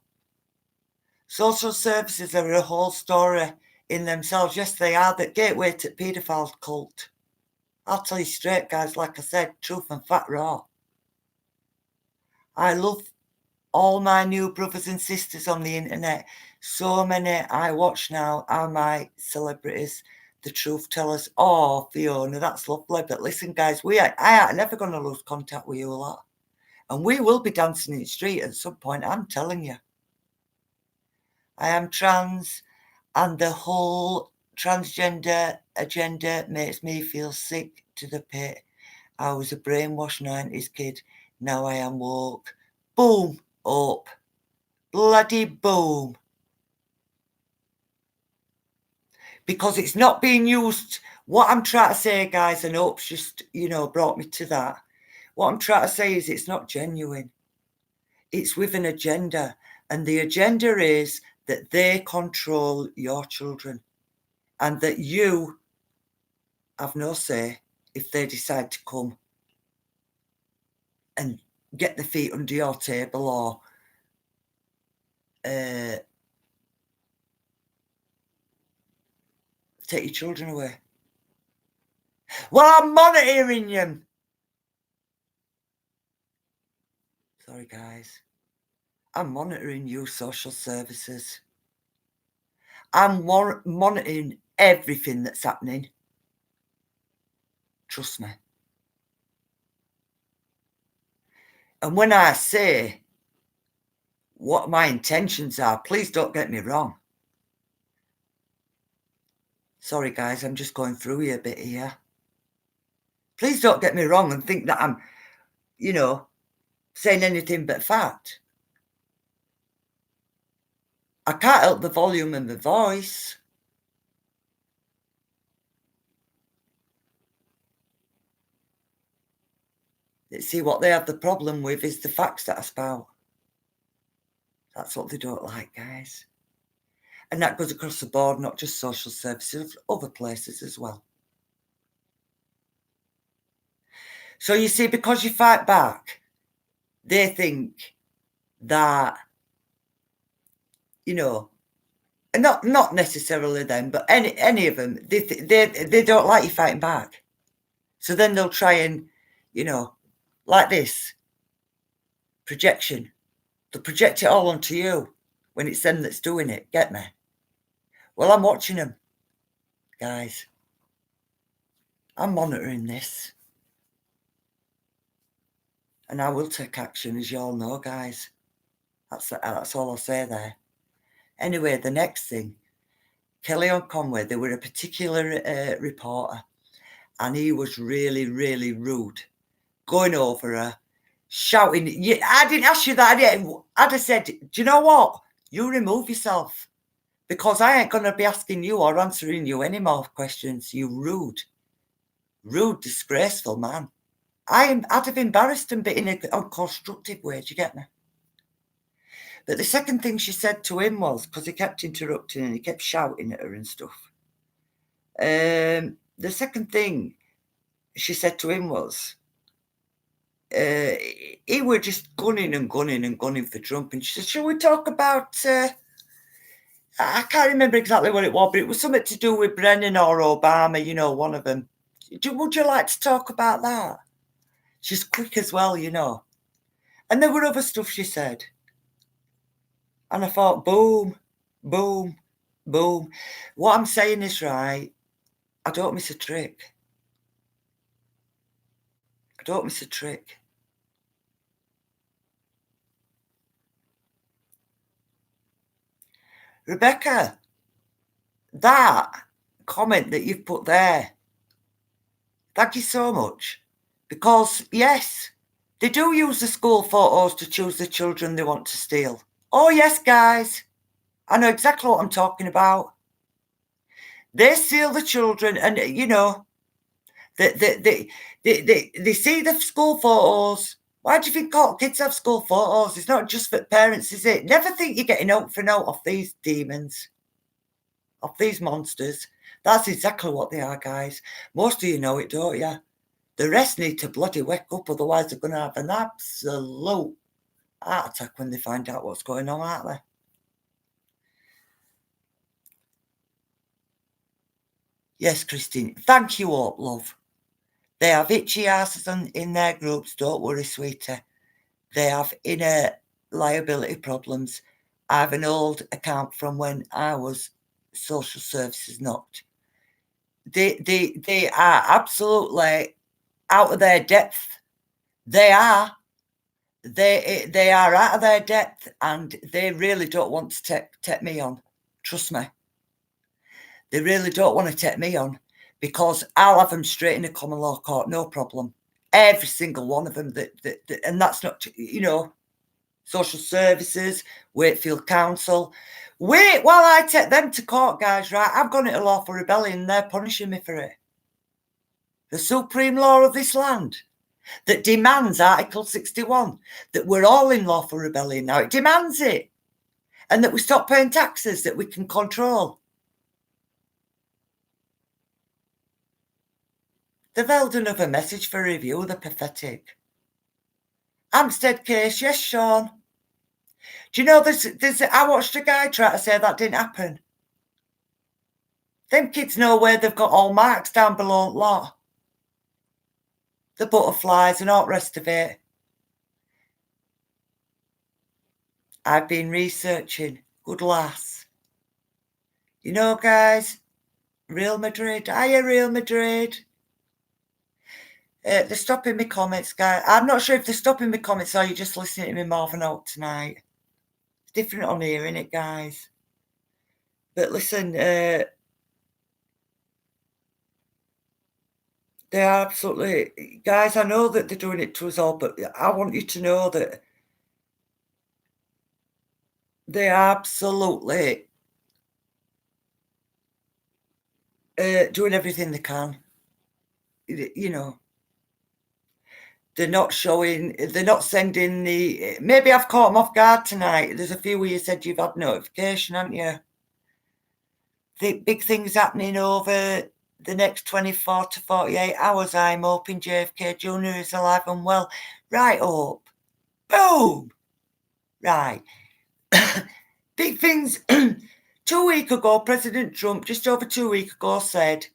Social services are a whole story in themselves. Yes, they are. The gateway to paedophile cult. I'll tell you straight, guys, like I said, truth and fact raw. I love all my new brothers and sisters on the internet. So many I watch now are my celebrities, the truth tellers. Oh, Fiona, that's lovely. But listen, guys, I ain't never going to lose contact with you a lot. And we will be dancing in the street at some point, I'm telling you. I am trans, and the whole transgender agenda makes me feel sick to the pit. I was a brainwashed 90s kid. Now I am woke. Boom up. Bloody boom. Because it's not being used. What I'm trying to say, guys, and Hope's just, brought me to that. What I'm trying to say is it's not genuine. It's with an agenda. And the agenda is that they control your children. And that you have no say if they decide to come and get their feet under your table or take your children away. Well, I'm monitoring you. Sorry, guys. I'm monitoring you, social services. I'm monitoring everything that's happening. Trust me. And when I say what my intentions are, please don't get me wrong. Sorry, guys, I'm just going through you a bit here. Please don't get me wrong and think that I'm, saying anything but fact. I can't help the volume in the voice. See, what they have the problem with is the facts that I spout. That's what they don't like, guys. And that goes across the board, not just social services, other places as well. So you see, because you fight back, they think that, and not necessarily them, but any of them, they don't like you fighting back. So then they'll try and, like this, projection. They'll project it all onto you when it's them that's doing it, get me? Well, I'm watching them, guys. I'm monitoring this. And I will take action, as you all know, guys. That's all I'll say there. Anyway, the next thing, Kellyanne Conway, there were a particular reporter, and he was really, really rude, going over her, shouting. I didn't ask you that. I'd have said, do you know what? You remove yourself, because I ain't going to be asking you or answering you any more questions, you rude, disgraceful man. I'd have embarrassed him, but in a constructive way, do you get me? But the second thing she said to him was, because he kept interrupting and he kept shouting at her and stuff. The second thing she said to him was, he were just gunning for Trump. And she said, shall we talk about, I can't remember exactly what it was, but it was something to do with Brennan or Obama, one of them. Would you like to talk about that? She's quick as well, And there were other stuff she said. And I thought, boom, boom, boom. What I'm saying is right. I don't miss a trick. I don't miss a trick. Rebecca, that comment that you've put there, thank you so much. Because, yes, they do use the school photos to choose the children they want to steal. Oh, yes, guys. I know exactly what I'm talking about. They steal the children and, they see the school photos. Why do you think all kids have school photos? It's not just for parents, is it? Never think you're getting out for note off these demons, off these monsters. That's exactly what they are, guys. Most of you know it, don't you? The rest need to bloody wake up, otherwise they're going to have an absolute heart attack when they find out what's going on, aren't they? Yes, Christine. Thank you all, love. They have itchy asses in their groups. Don't worry, sweetie. They have inner liability problems. I have an old account from when I was social services knocked. They are absolutely out of their depth. They are. They are out of their depth, and they really don't want to take me on. Trust me. They really don't want to take me on, because I'll have them straight in a common law court, no problem. Every single one of them. And that's not, social services, Wakefield Council. Wait while I take them to court, guys, right? I've gone into lawful rebellion and they're punishing me for it. The supreme law of this land that demands Article 61, that we're all in lawful rebellion now. It demands it. And that we stop paying taxes that we can control. They've held another message for review. They're pathetic. Hampstead case, yes, Sean. Do you know I watched a guy try to say that didn't happen. Them kids know where they've got all marks down below lot. The butterflies and all the rest of it. I've been researching. Good lass. Guys, Real Madrid. Hiya, Real Madrid. They're stopping me comments, guys. I'm not sure if they're stopping me comments or you're just listening to me Marvin out tonight. It's different on here, isn't it, guys? But listen, they are absolutely... Guys, I know that they're doing it to us all, but I want you to know that they are absolutely doing everything they can. They're not showing, they're not sending the... Maybe I've caught them off guard tonight. There's a few where you said you've had notification, haven't you? The big things happening over the next 24 to 48 hours. I'm hoping JFK Jr. is alive and well. Right, Hope. Boom! Right. Big things. 2 weeks ago, President Trump, just over 2 weeks ago, said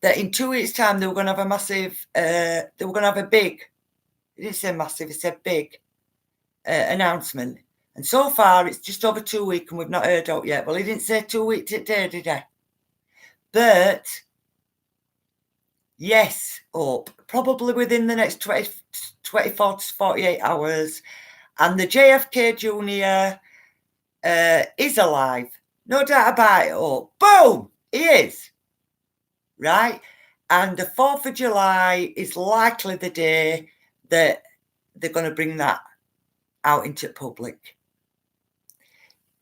that in 2 weeks' time they were going to have a massive, they were going to have a big, it didn't say massive, it said big announcement. And so far it's just over 2 weeks and we've not heard out yet. Well, he didn't say 2 weeks today, did he? But yes, up probably within the next 24 to 48 hours. And the JFK Jr. Is alive. No doubt about it. Oh, boom! He is. Right? And the 4th of July is likely the day that they're going to bring that out into public.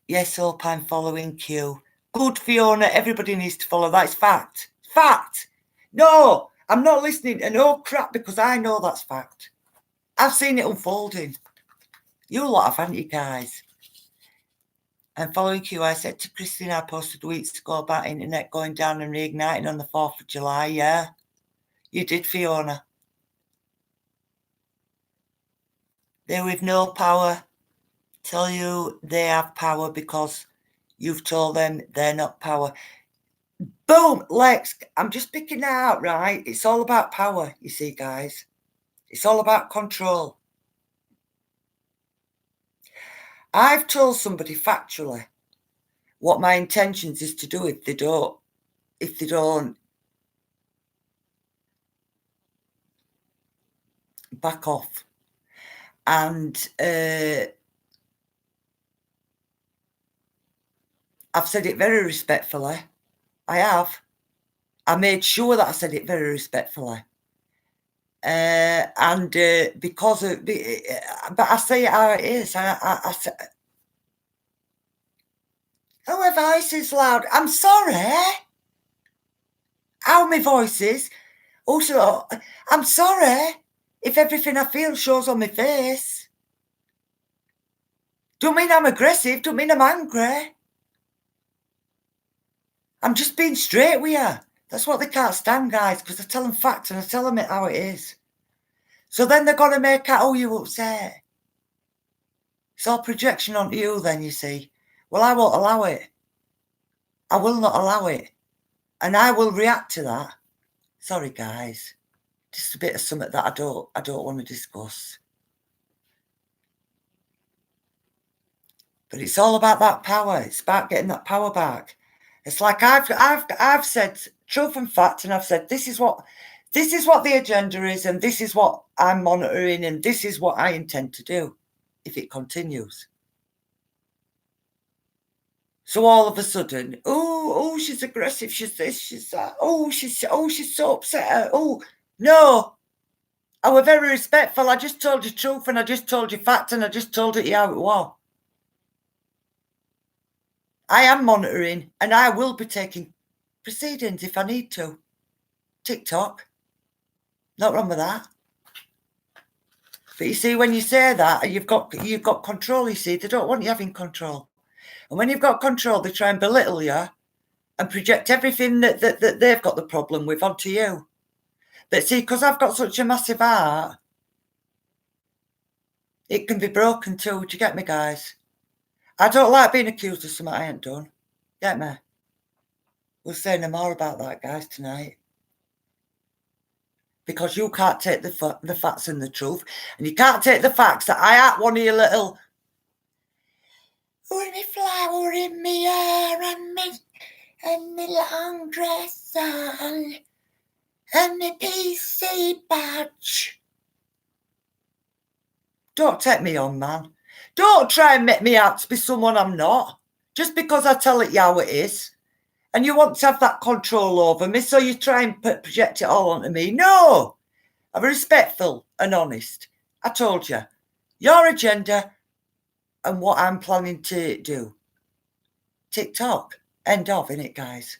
Yes, Hope, I'm following Q. Good, Fiona. Everybody needs to follow. That's fact. Fact. No, I'm not listening to no crap because I know that's fact. I've seen it unfolding. You lot have, haven't you, guys? And following Q, I said to Christine, I posted weeks ago about internet going down and reigniting on the 4th of July. Yeah, you did, Fiona. They with no power tell you they have power because you've told them they're not power. Boom, Lex, I'm just picking that out, right? It's all about power, you see, guys. It's all about control. I've told somebody factually what my intentions is to do if they don't back off. And I've said it very respectfully. I have. I made sure that I said it very respectfully. And because of, but I say it how it is. I say, oh, my voice is loud. I'm sorry. How my voice is. Also, I'm sorry if everything I feel shows on my face. Don't mean I'm aggressive. Don't mean I'm angry. I'm just being straight with you. That's what they can't stand, guys, because I tell them facts and I tell them it how it is. So then they're going to make out, oh, you upset. It's all projection onto you then, you see. Well, I won't allow it. I will not allow it. And I will react to that. Sorry, guys. Just a bit of something that I don't want to discuss. But it's all about that power. It's about getting that power back. It's like I've said truth and fact, and I've said this is what the agenda is, and this is what I'm monitoring, and this is what I intend to do if it continues. So all of a sudden, oh, she's aggressive, she's this, she's that, she's so upset. Oh, no. I was very respectful. I just told you truth and I just told you fact and I just told it how it was. I am monitoring and I will be taking proceedings if I need to. TikTok. Not wrong with that. But you see, when you say that, you've got control, you see. They don't want you having control. And when you've got control, they try and belittle you and project everything that they've got the problem with onto you. But see, because I've got such a massive heart, it can be broken too. Do you get me, guys? I don't like being accused of something I ain't done. Get me? We'll say no more about that, guys, tonight. Because you can't take the facts and the truth. And you can't take the facts that I had one of your little... with me flower in me hair and me long dress on and me PC badge. Don't take me on, man. Don't try and make me out to be someone I'm not. Just because I tell it how it is. And you want to have that control over me, so you try and project it all onto me. No! I'm respectful and honest. I told you. Your agenda and what I'm planning to do. TikTok. End of, innit, guys?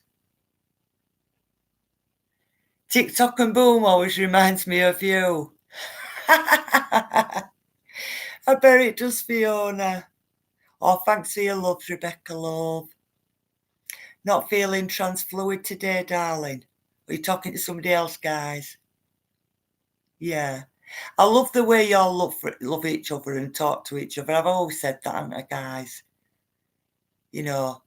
TikTok and boom always reminds me of you. I bet it does, Fiona. Oh, thanks for your love, Rebecca, love. Not feeling trans fluid today, darling. Are you talking to somebody else, guys? Yeah. I love the way y'all love each other and talk to each other. I've always said that, haven't I, guys? You know.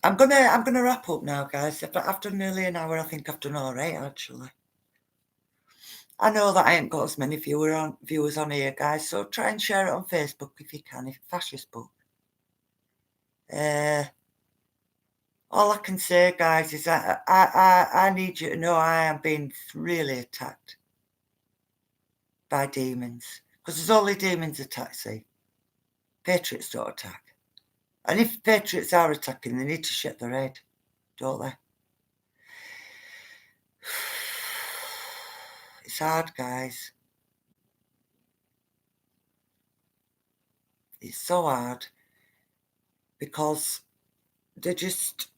I'm gonna wrap up now, guys. After nearly an hour, I think I've done all right, actually. I know that I ain't got as many viewers on here, guys, so try and share it on Facebook if you can, if fascist book. All I can say, guys, is that I need you to know I am being really attacked by demons. Because there's only demons attack, see. Patriots don't attack. And if patriots are attacking, they need to shut their head, don't they? It's hard, guys. It's so hard. Because they're just,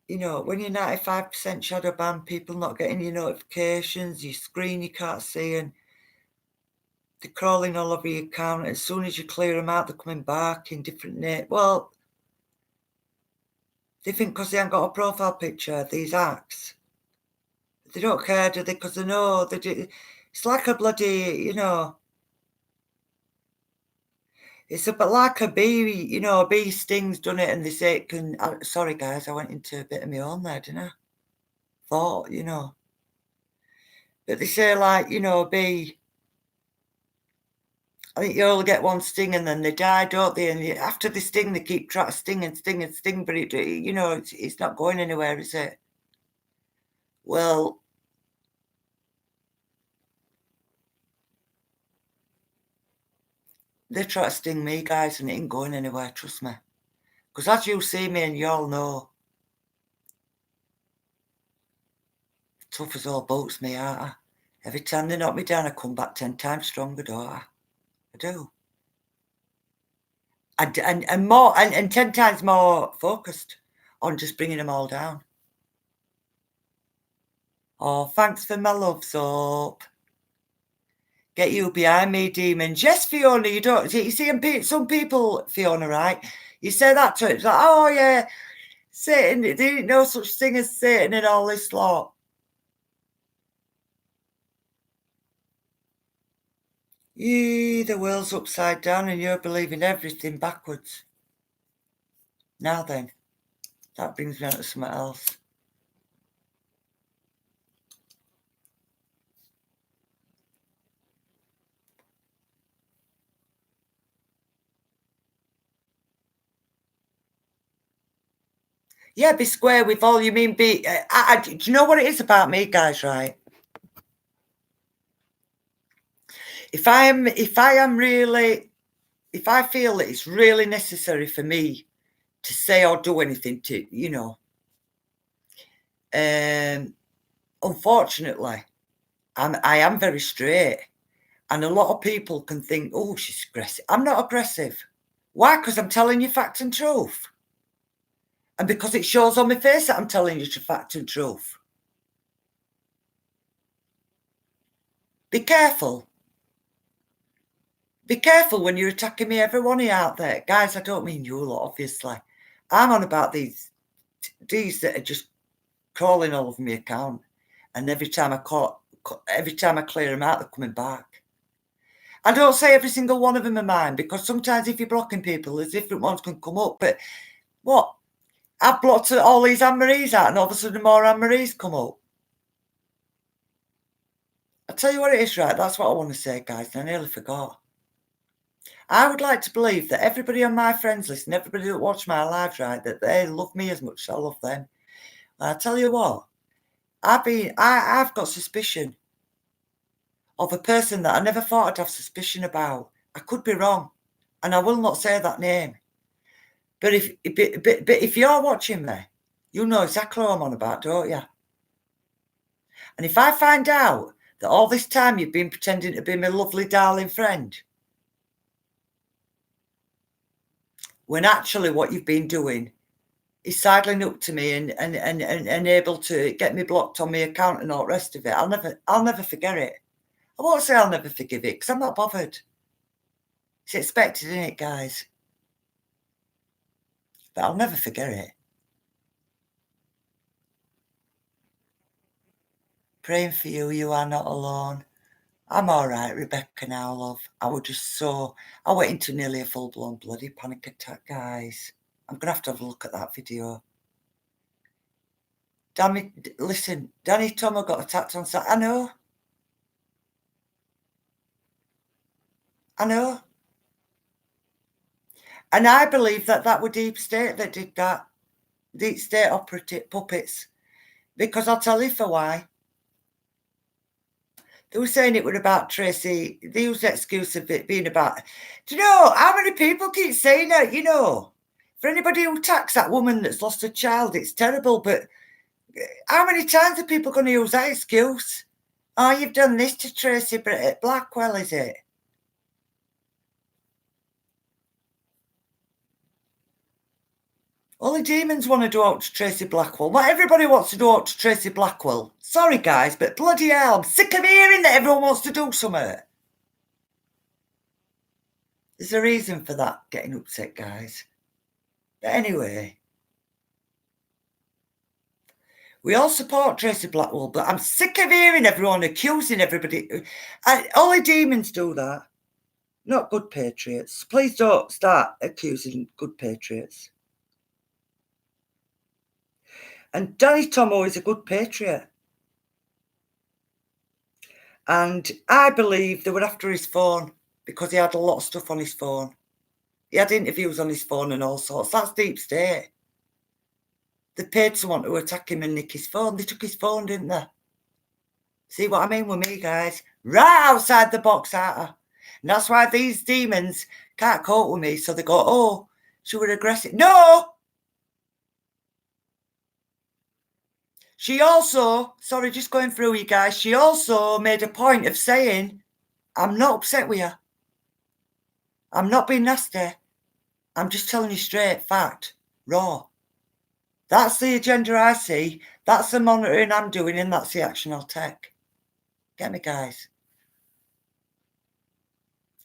you know, when you're 95% shadow banned, people not getting your notifications, your screen you can't see, and they're crawling all over your account. As soon as you clear them out, they're coming back in different names. Well, they think because they haven't got a profile picture, these acts, they don't care, do they? Because they know they do. It's like a bloody, you know, it's a bit like a bee, you know, a bee stings, done it, and they say it can. Sorry, guys, I went into a bit of my own there, didn't I? Thought, you know. But they say, like, you know, a bee, I think you only get one sting and then they die, don't they? And after the sting, they keep trying to sting and sting and sting, but it, you know, it's not going anywhere, is it? Well, they try to sting me, guys, and it ain't going anywhere, trust me. Because as you see me and you all know, tough as all boats me, aren't I? Every time they knock me down, I come back 10 times stronger, don't I? I do. And more, and 10 times more focused on just bringing them all down. Oh, thanks for my love, Soap. Get you behind me, demons. Yes, Fiona, you don't. You see, some people, Fiona, right? You say that to it, it's like, oh, yeah, Satan, there ain't no such thing as Satan and all this lot. The world's upside down and you're believing everything backwards. Now then, that brings me on to something else. Yeah, be square with all you mean be. Do you know what it is about me, guys, right? If I feel that it's really necessary for me to say or do anything to, you know, unfortunately, I am very straight, and a lot of people can think, oh, she's aggressive. I'm not aggressive. Why? Because I'm telling you fact and truth. And because it shows on my face that I'm telling you fact and truth. Be careful. Be careful when you're attacking me, every one of you out there. Guys, I don't mean you lot, obviously. I'm on about these that are just crawling all over my account. And every time I clear them out, they're coming back. I don't say every single one of them are mine, because sometimes if you're blocking people, there's different ones can come up. But what? I've blocked all these Anne-Maries out, and all of a sudden more Anne-Maries come up. I'll tell you what it is, right? That's what I want to say, guys, and I nearly forgot. I would like to believe that everybody on my friends list and everybody that watch my lives, right, that they love me as much as I love them. And I tell you what, I've got suspicion of a person that I never thought I'd have suspicion about. I could be wrong, and I will not say that name. But if you're watching me, you know exactly what I'm on about, don't you? And if I find out that all this time you've been pretending to be my lovely, darling friend, when actually what you've been doing is sidling up to me and able to get me blocked on my account and all the rest of it, I'll never forget it. I won't say I'll never forgive it, because I'm not bothered. It's expected, isn't it, guys? But I'll never forget it. Praying for you, you are not alone. I'm all right, Rebecca, now, love. I went into nearly a full-blown bloody panic attack, guys. I'm going to have a look at that video. Damn it, listen, Danny Tomo got attacked on Saturday. I know. I know. And I believe that were Deep State that did that. Deep State operative puppets. Because I'll tell you for why. They were saying it was about Tracy. They used the excuse of it being about... Do you know how many people keep saying that, you know? For anybody who attacks that woman that's lost a child, it's terrible, but how many times are people going to use that excuse? Oh, you've done this to Tracy Blackwell, is it? Only demons want to do out to Tracy Blackwell. Not everybody wants to do out to Tracy Blackwell. Sorry, guys, but bloody hell, I'm sick of hearing that everyone wants to do something. There's a reason for that, getting upset, guys. But anyway, we all support Tracy Blackwell, but I'm sick of hearing everyone accusing everybody. Only demons do that, not good patriots. Please don't start accusing good patriots. And Danny Tomo is a good patriot. And I believe they were after his phone because he had a lot of stuff on his phone. He had interviews on his phone and all sorts. That's Deep State. They paid someone to attack him and nick his phone. They took his phone, didn't they? See what I mean with me, guys? Right outside the box, aren't I? And that's why these demons can't cope with me. So they go, oh, she was aggressive. No! She also, sorry, just going through you guys, she also made a point of saying, I'm not upset with you. I'm not being nasty. I'm just telling you straight, fact, raw. That's the agenda I see. That's the monitoring I'm doing, and that's the action I'll take. Get me, guys?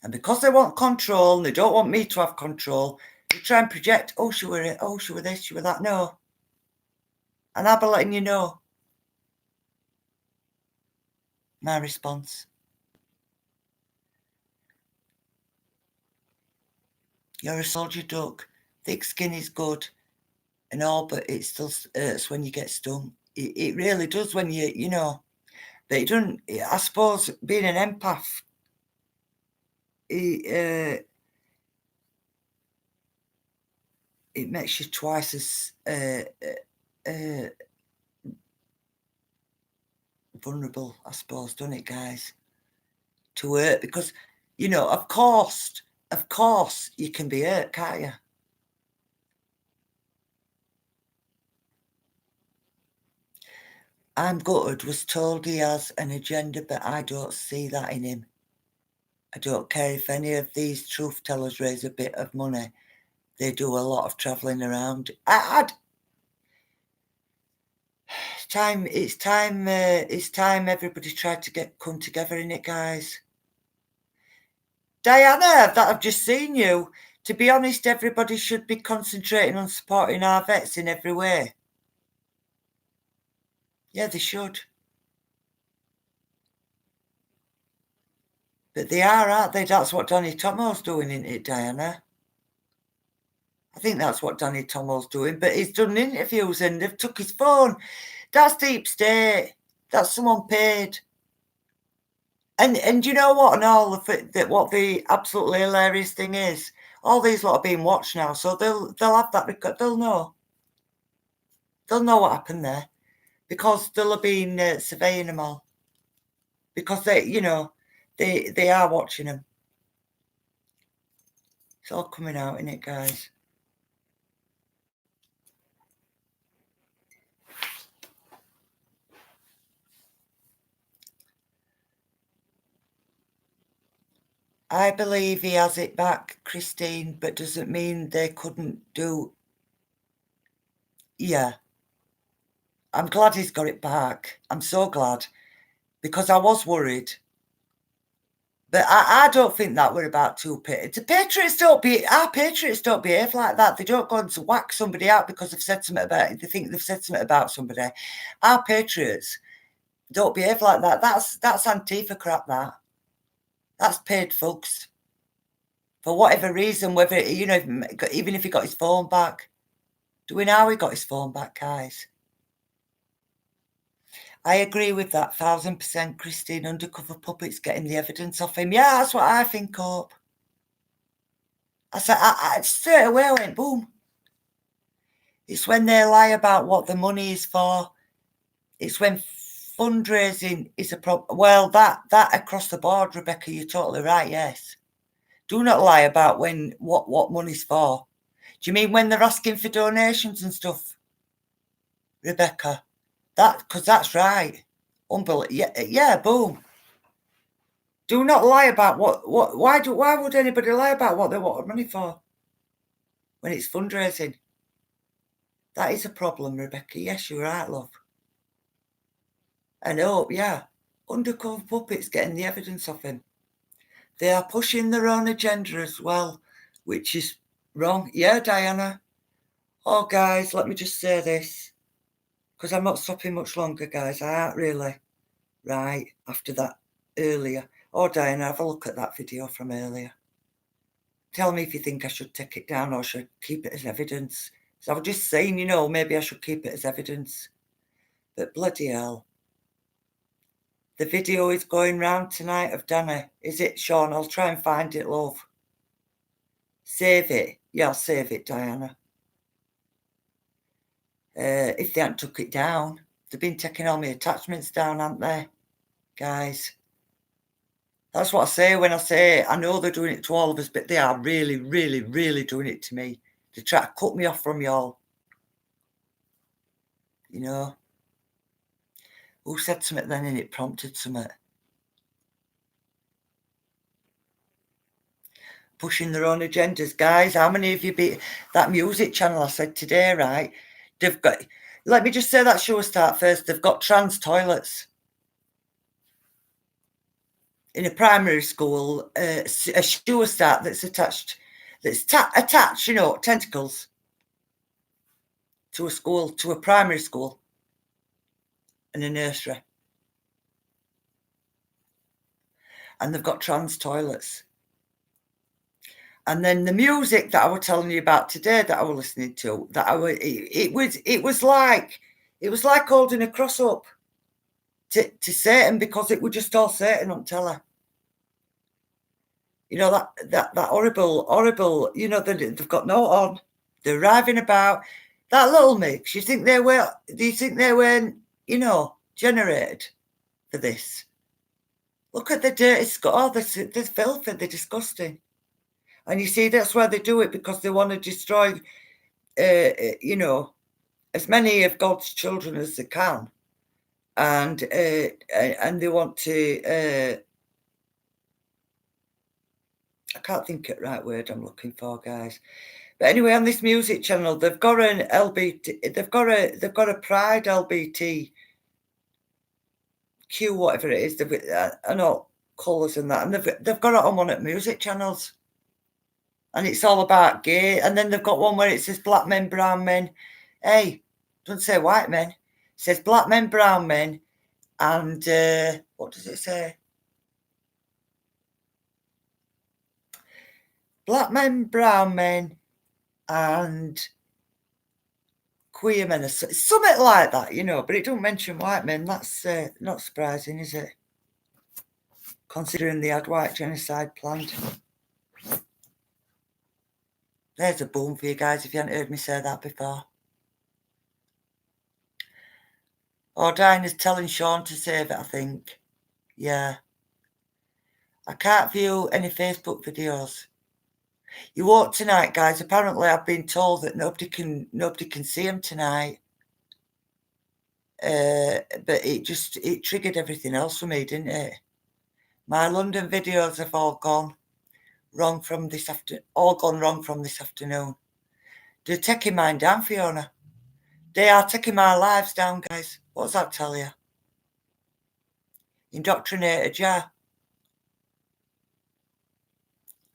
And because they want control, and they don't want me to have control, they try and project, oh, she were this, she were that. No. And I'll be letting you know my response. You're a soldier duck. Thick skin is good and all, but it still hurts when you get stung. It really does when you know. But it doesn't, I suppose, being an empath, it makes you twice as vulnerable, I suppose, doesn't it, guys? To hurt, because, you know, of course, you can be hurt, can't you? I'm gutted, was told he has an agenda, but I don't see that in him. I don't care if any of these truth tellers raise a bit of money. They do a lot of travelling around. It's time everybody tried to come together in it, guys. Diana, that I've just seen you. To be honest, everybody should be concentrating on supporting our vets in every way. Yeah, they should. But they are, aren't they? That's what Danny Tomo's doing, isn't it, Diana? I think that's what Danny Tomo's doing. But he's done interviews and they've took his phone. That's Deep State. That's someone paid. And you know what? And all of it, that what the absolutely hilarious thing is, all these lot are being watched now, so they'll have that record. They'll know what happened there, because they'll have been surveying them all, because they are watching them. It's all coming out, isn't it, guys? I believe he has it back, Christine, but doesn't mean they couldn't do... Yeah. I'm glad he's got it back. I'm so glad, because I was worried. But I don't think that we're about to pay. Our patriots don't behave like that. They don't go on to whack somebody out because they've said something about it. They think they've said something about somebody. Our patriots don't behave like that. That's Antifa crap, that. That's paid folks. For whatever reason, whether, even if he got his phone back. Do we know how he got his phone back, guys? I agree with that 1000%, Christine. Undercover puppets getting the evidence off him. Yeah, that's what I think, Hope. I said, I straight away I went, boom. It's when they lie about what the money is for. It's when fundraising is a problem. Well, that across the board, Rebecca, you're totally right, yes. Do not lie about what money's for. Do you mean when they're asking for donations and stuff, Rebecca? Because that's right. Unbelievable. Yeah, boom. Do not lie about why would anybody lie about what they want money for when it's fundraising? That is a problem, Rebecca. Yes, you're right, love. And Hope, yeah. Undercover puppets getting the evidence of him. They are pushing their own agenda as well, which is wrong. Yeah, Diana. Oh, guys, let me just say this, because I'm not stopping much longer, guys. I aren't really. Right, after that earlier. Oh, Diana, have a look at that video from earlier. Tell me if you think I should take it down or should keep it as evidence. So I was just saying, maybe I should keep it as evidence. But bloody hell. The video is going round tonight of Danny. Is it, Sean? I'll try and find it, love. Save it. Yeah, I'll save it, Diana. If they hadn't took it down. They've been taking all my attachments down, haven't they? Guys. That's what I say when I say I know they're doing it to all of us, but they are really, really, really doing it to me. They try to cut me off from y'all. Who said something then and it prompted something? Pushing their own agendas. Guys, how many of you be that music channel I said today, right? They've got, let me just say that show start first. They've got trans toilets. In a primary school, a shoe start that's attached, tentacles to a school, to a primary school and a nursery. And they've got trans toilets. And then the music that I was telling you about today that I was listening to, it was like holding a cross up to Satan, because it was just all Satan on telly. That horrible, they've got no on. They're arriving about that little mix. Do you think they were generated for this? Look at the dirty score. They're filthy. They're disgusting. And you see, that's why they do it, because they want to destroy, as many of God's children as they can. And they want to, I can't think of the right word I'm looking for, guys. But anyway, on this music channel, they've got an LBT, they've got a Pride LBT Q, whatever it is. I know colours and that, and they've got it on one of music channels. And it's all about gay. And then they've got one where it says black men, brown men. Hey, doesn't say white men. It says black men, brown men. And what does it say? Black men, brown men, and queer men. Something like that, But it don't mention white men. That's not surprising, is it? Considering they had white genocide planned. There's a boom for you guys if you haven't heard me say that before. Oh, Dinah's telling Sean to save it, I think. Yeah. I can't view any Facebook videos. You won't tonight, guys. Apparently, I've been told that nobody can see them tonight. But it triggered everything else for me, didn't it? My London videos have all gone wrong from this afternoon. They're taking mine down, Fiona. They are taking my lives down, guys. What does that tell you? Indoctrinated, yeah.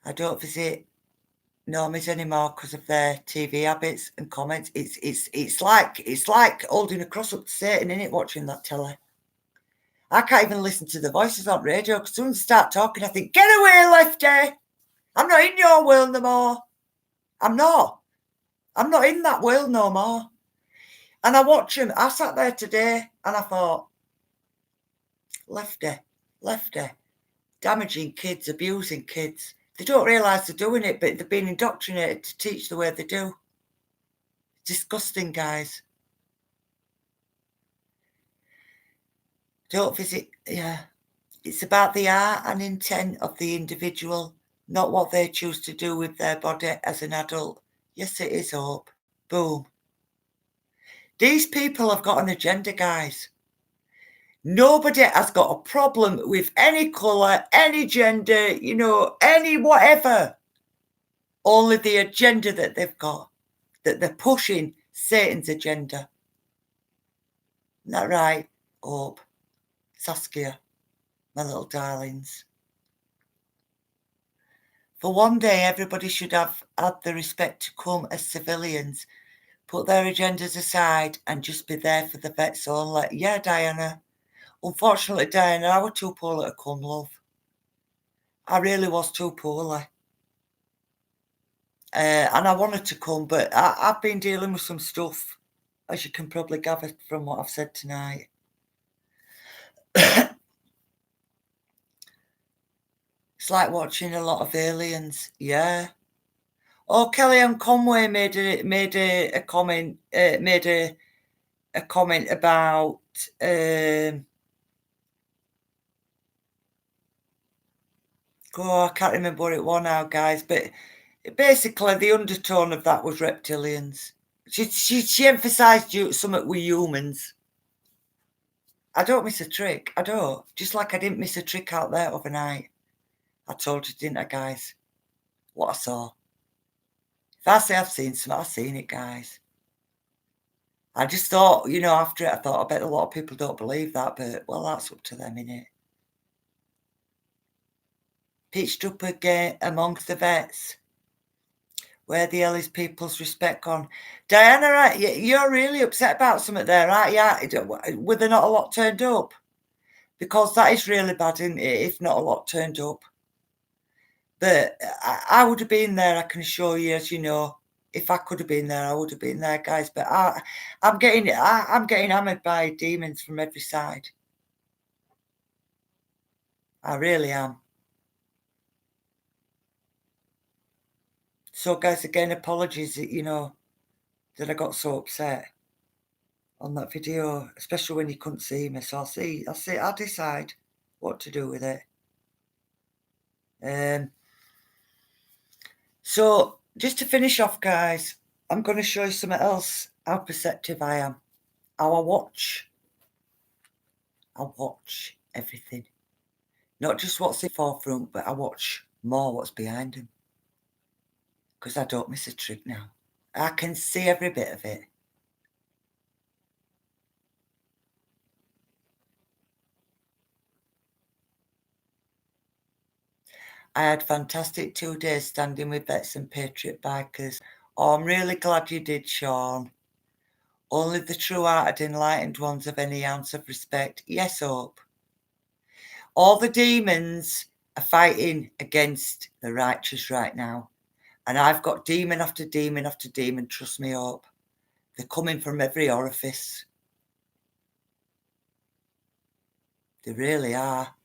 I don't visit normies anymore because of their TV habits and comments. It's like holding a cross up to Satan, innit, watching that telly. I can't even listen to the voices on radio, because as soon as they start talking, I think, get away, lefty. I'm not in your world no more. I'm not. I'm not in that world no more. And I watch them. I sat there today and I thought, lefty, damaging kids, abusing kids. They don't realise they're doing it, but they've been indoctrinated to teach the way they do. Disgusting, guys. Don't visit, yeah. It's about the art and intent of the individual, not what they choose to do with their body as an adult. Yes, it is, Hope. Boom. These people have got an agenda, guys. Nobody has got a problem with any colour, any gender, any whatever. Only the agenda that they've got, that they're pushing Satan's agenda. Isn't that right, Hope? Saskia, my little darlings. For one day, everybody should have had the respect to come as civilians, put their agendas aside and just be there for the vets only. Yeah, Diana. Unfortunately, Diana, I was too poorly to come, love. I really was too poorly. And I wanted to come, but I've been dealing with some stuff, as you can probably gather from what I've said tonight. It's like watching a lot of aliens. Yeah. Oh, Kellyanne Conway made a comment. Made a comment about. I can't remember what it was now, guys. But basically, the undertone of that was reptilians. She emphasised something with humans. I don't miss a trick. I don't. Just like I didn't miss a trick out there overnight. I told you, didn't I, guys? What I saw. If I say I've seen something, I've seen it, guys. I just thought, after it, I thought, I bet a lot of people don't believe that, but, well, that's up to them, innit? Pitched up again amongst the vets. Where the hell is people's respect gone? Diana, you're really upset about something there, right? Yeah, were there not a lot turned up? Because that is really bad, isn't it, if not a lot turned up? But I would have been there, I can assure you, as you know. If I could have been there, I would have been there, guys. But I'm getting hammered by demons from every side. I really am. So, guys, again, apologies that, that I got so upset on that video, especially when you couldn't see me. So I'll decide what to do with it. So, just to finish off, guys, I'm going to show you something else, how perceptive I am. How I watch everything. Not just what's in forefront, but I watch more what's behind them. Because I don't miss a trick now. I can see every bit of it. I had fantastic 2 days standing with vets and patriot bikers. Oh, I'm really glad you did, Sean. Only the true-hearted enlightened ones have any ounce of respect. Yes, Hope. All the demons are fighting against the righteous right now. And I've got demon after demon after demon, trust me, Hope. They're coming from every orifice. They really are.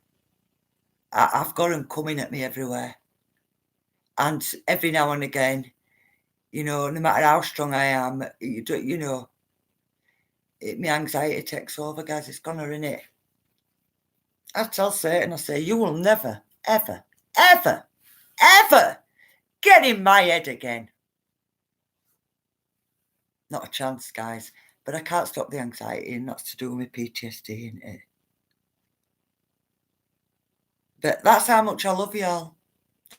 I've got them coming at me everywhere. And every now and again, no matter how strong I am, my anxiety takes over, guys. It's gonna, innit? I tell Satan, I say, you will never, ever, ever, ever get in my head again. Not a chance, guys. But I can't stop the anxiety, and that's to do with PTSD, isn't it? But that's how much I love y'all.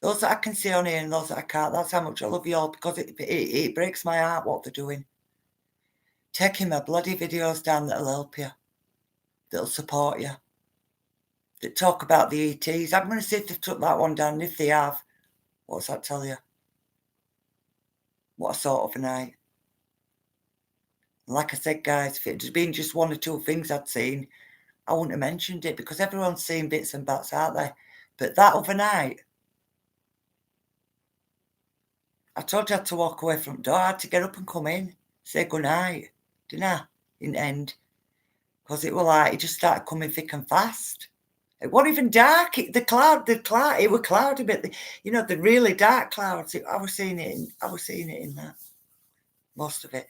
Those that I can see on here and those that I can't, that's how much I love y'all, because it breaks my heart what they're doing. Taking my bloody videos down that'll help you, that'll support you, that talk about the ETs. I'm going to see if they've took that one down, and if they have, what's that tell you? What I saw overnight. Like I said, guys, if it had been just one or two things I'd seen, I wouldn't have mentioned it, because everyone's seen bits and bats, aren't they? But that overnight, I told you I had to walk away from the door. I had to get up and come in, say goodnight, didn't I, in the end? Because it was like, it just started coming thick and fast. It wasn't even dark. It was cloudy, but the really dark clouds. I was seeing it in that, most of it.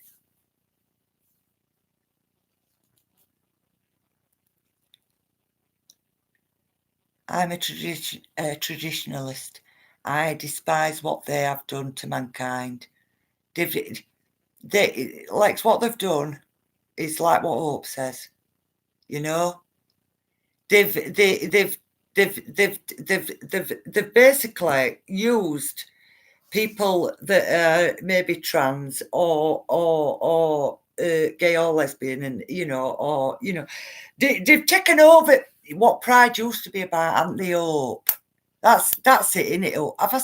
I'm a traditionalist. I despise what they have done to mankind. Like what they've done is like what Hope says. They've basically used people that are maybe trans or gay or lesbian, and they've taken over what Pride used to be about, and the Hope. That's it, innit? Have I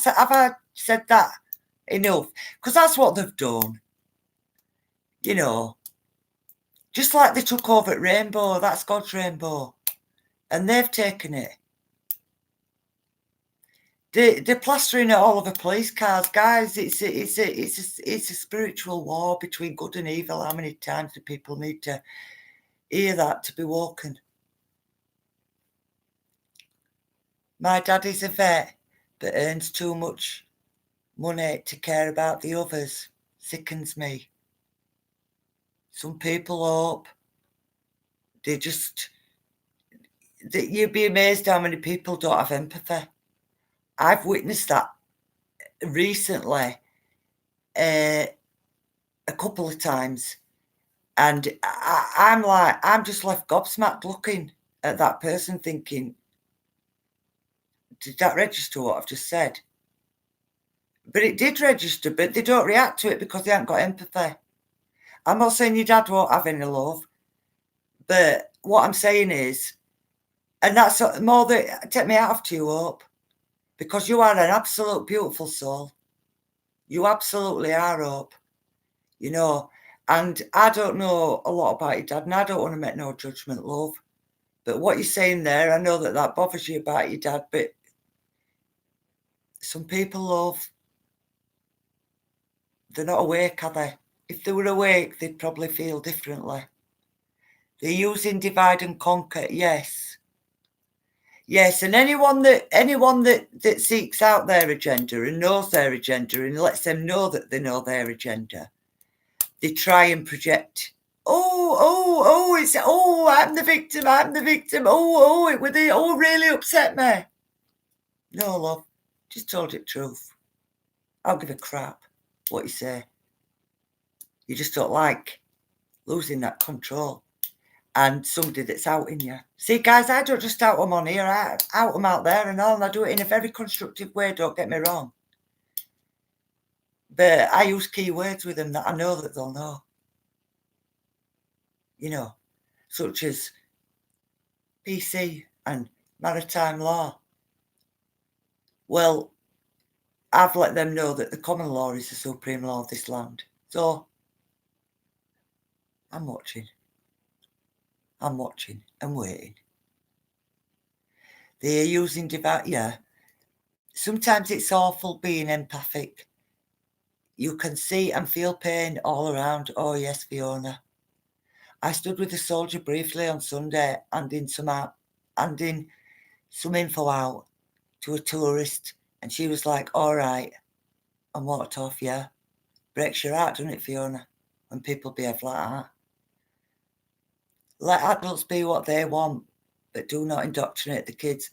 said that enough? Because that's what they've done. Just like they took over at Rainbow. That's God's Rainbow, and they've taken it. They're plastering it all over police cars, guys. It's a spiritual war between good and evil. How many times do people need to hear that to be woken? My daddy's a vet but earns too much money to care about the others. Sickens me. Some people hope. You'd be amazed how many people don't have empathy. I've witnessed that recently a couple of times, and I'm just left gobsmacked looking at that person thinking, did that register what I've just said? But it did register, but they don't react to it because they haven't got empathy. I'm not saying your dad won't have any love, but what I'm saying is, and that's more that take me out of you, Hope, because you are an absolute beautiful soul. You absolutely are, Hope. And I don't know a lot about your dad, and I don't want to make no judgment, love. But what you're saying there, I know that bothers you about your dad, but some people, love, they're not awake, are they? If they were awake, they'd probably feel differently. They're using divide and conquer, yes. Yes, and anyone that seeks out their agenda and knows their agenda and lets them know that they know their agenda, they try and project, I'm the victim, it really upset me. No, love, just told it truth. I'll give a crap what you say. You just don't like losing that control and somebody that's outing you. See, guys, I don't just out them on here, I out them out there and all, and I do it in a very constructive way, don't get me wrong. But I use key words with them that I know that they'll know. Such as PC and maritime law. Well, I've let them know that the common law is the supreme law of this land. So, I'm watching and waiting. They're using sometimes it's awful being empathic. You can see and feel pain all around. Oh, yes, Fiona. I stood with a soldier briefly on Sunday handing some info out to a tourist, and she was like, all right, and walked off. Yeah. Breaks your heart, doesn't it, Fiona, when people behave like that? Let adults be what they want, but do not indoctrinate the kids.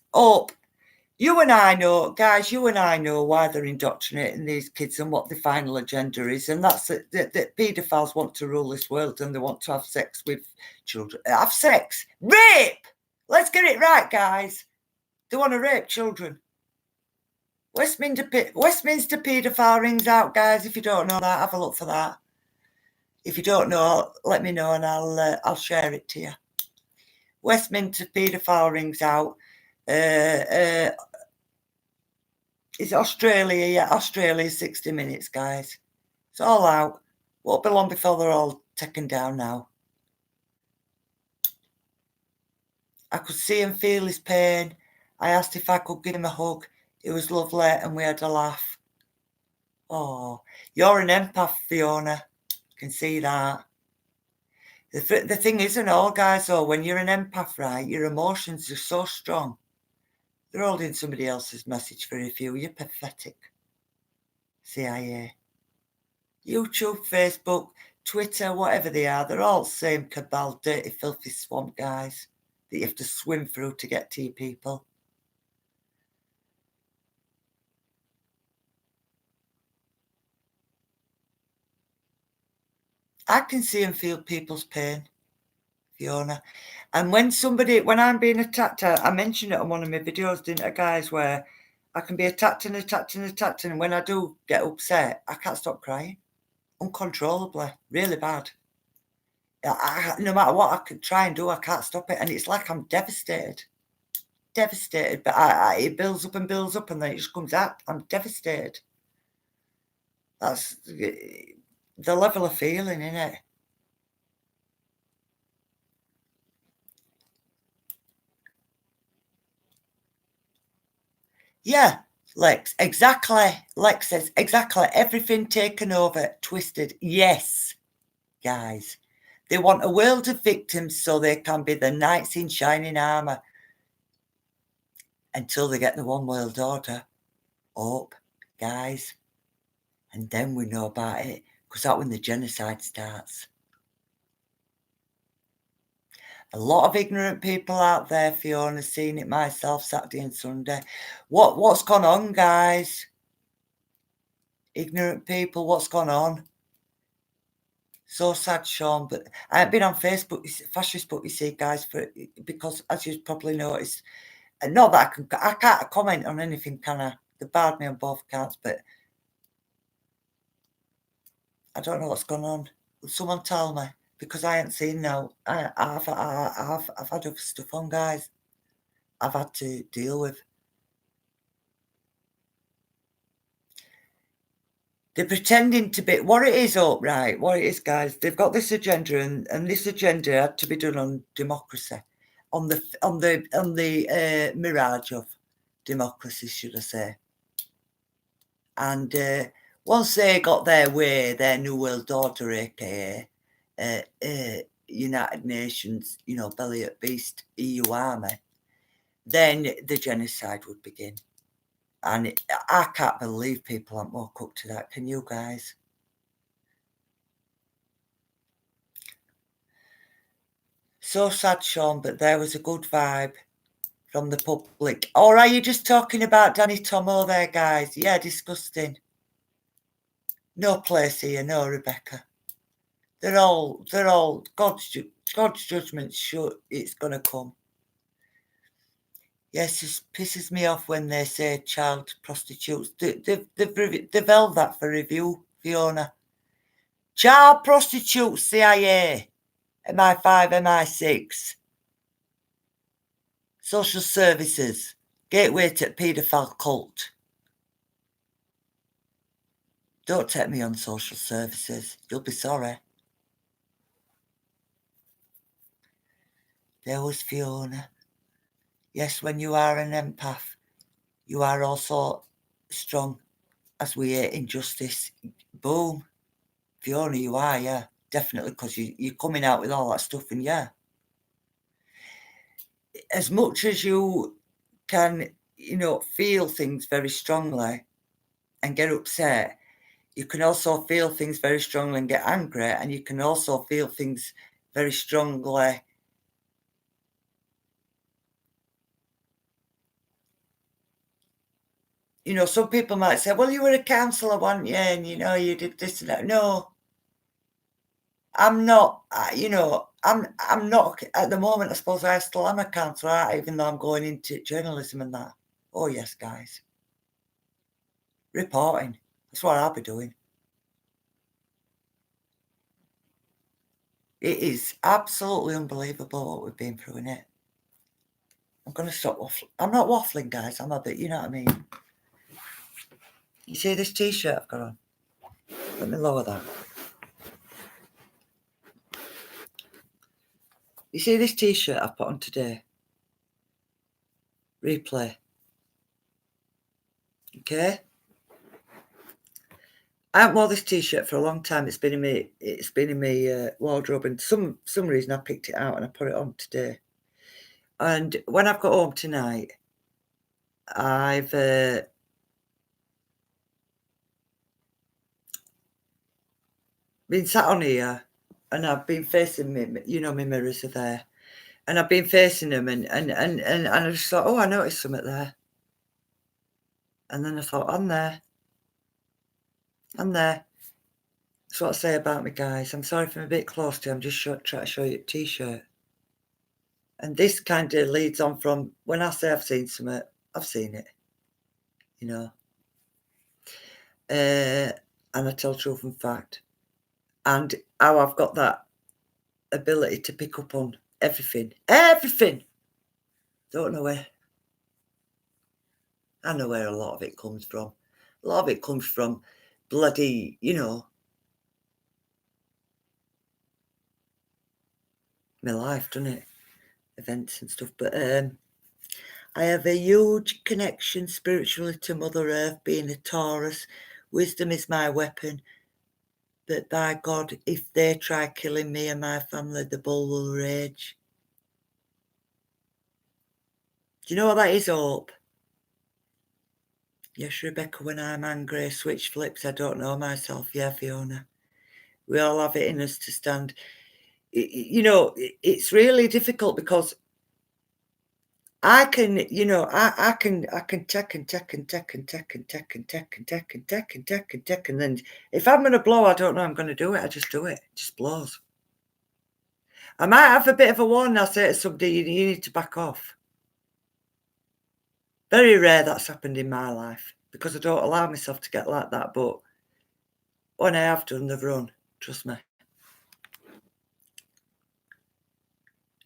You and I know, guys, why they're indoctrinating these kids and what the final agenda is, and that's that paedophiles want to rule this world and they want to have sex with children. Have sex? Rape! Let's get it right, guys. They want to rape children. Westminster paedophile rings out, guys. If you don't know that, have a look for that. If you don't know, let me know and I'll share it to you. Westminster paedophile rings out. It's Australia, yeah. Australia, 60 Minutes, guys. It's all out. Won't be long before they're all taken down now. I could see and feel his pain. I asked if I could give him a hug. It was lovely and we had a laugh. Oh, you're an empath, Fiona. Can see that. The thing isn't all, guys, though, when you're an empath, right, your emotions are so strong. They're holding somebody else's message for review. You're pathetic. CIA. YouTube, Facebook, Twitter, whatever they are, they're all the same cabal, dirty, filthy swamp guys that you have to swim through to get to your people. I can see and feel people's pain, Fiona. And when I'm being attacked, I mentioned it on one of my videos, didn't I, guys, where I can be attacked and attacked and attacked, and when I do get upset, I can't stop crying. Uncontrollably. Really bad. No matter what I can try and do, I can't stop it. And it's like I'm devastated. Devastated. But it builds up and builds up, and then it just comes out. I'm devastated. That's the level of feeling, isn't it? Yeah, Lex, exactly. Lex says, exactly. Everything taken over, twisted. Yes, guys. They want a world of victims so they can be the knights in shining armour until they get the one world order. Up, guys. And then we know about it, because that's when the genocide starts. A lot of ignorant people out there, Fiona, seen it myself Saturday and Sunday. What's gone on, guys? Ignorant people, what's gone on? So sad, Sean, but I haven't been on Facebook, Facebook, you see, guys, because as you probably noticed, and not that I can't comment on anything, can I? They barred me on both accounts, but I don't know what's gone on. Will someone tell me? Because I ain't seen no. I've had other stuff on, guys. I've had to deal with. They're pretending to be what it is, up right. What it is, guys. They've got this agenda, and this agenda had to be done on democracy, on the mirage of democracy, should I say? And once they got their way, their New World Order, aka United Nations, belly at beast EU army, then the genocide would begin. And I can't believe people aren't woke up to that. Can you guys? So sad, Sean, but there was a good vibe from the public. Or are you just talking about Danny Tomo there, guys? Yeah, disgusting. No place here, no Rebecca. They're all God's judgment. Sure, it's gonna come. Yes, it pisses me off when they say child prostitutes. They've held that for review, Fiona. Child prostitutes, CIA, MI5, MI6, social services, gateway to paedophile cult. Don't take me on social services. You'll be sorry. There was Fiona. Yes, when you are an empath, you are also strong, as we hate injustice. Boom. Fiona, you are, yeah. Definitely, because you're coming out with all that stuff, and yeah. As much as you can, feel things very strongly and get upset, you can also feel things very strongly and get angry, and you can also feel things very strongly. Some people might say, well, you were a counsellor, weren't you? And, you did this and that. No, I'm not, I'm not, at the moment, I suppose I still am a counsellor, even though I'm going into journalism and that. Oh, yes, guys. Reporting. That's what I'll be doing. It is absolutely unbelievable what we've been through in it. I'm going to stop waffling. I'm not waffling, guys. I'm a bit, you know what I mean? You see this T-shirt I've got on? Let me lower that. You see this T-shirt I've put on today? Replay. Okay? I haven't worn this T-shirt for a long time. It's been in my wardrobe, and some reason I picked it out and I put it on today. And when I've got home tonight, I've been sat on here, and I've been facing me. You know, my mirrors are there, and I've been facing them, and I just thought, oh, I noticed something there, and then I thought, I'm there. That's what I say about me, guys. I'm sorry if I'm a bit close to you. I'm just trying to show you a T-shirt. And this kind of leads on from when I say I've seen something, I've seen it, you know. And I tell truth and fact. And how I've got that ability to pick up on everything. Everything! Don't know where. I know where a lot of it comes from. A lot of it comes from bloody, you know, my life, doesn't it? Events and stuff. But I have a huge connection spiritually to Mother Earth, being a Taurus. Wisdom is my weapon. But by God, if they try killing me and my family, the bull will rage. Do you know what that is, Hope? Yes, Rebecca, when I'm angry, switch flips, I don't know myself. Yeah, Fiona. We all have it in us to stand. You know, it's really difficult because I can, you know, I can check and check and check and check and check and check and check and check and check and check, and then if I'm going to blow, I don't know I'm going to do it. I just do it. It just blows. I might have a bit of a warning. I'll say to somebody, you need to back off. Very rare that's happened in my life because I don't allow myself to get like that. But when I have done, they've run. Trust me.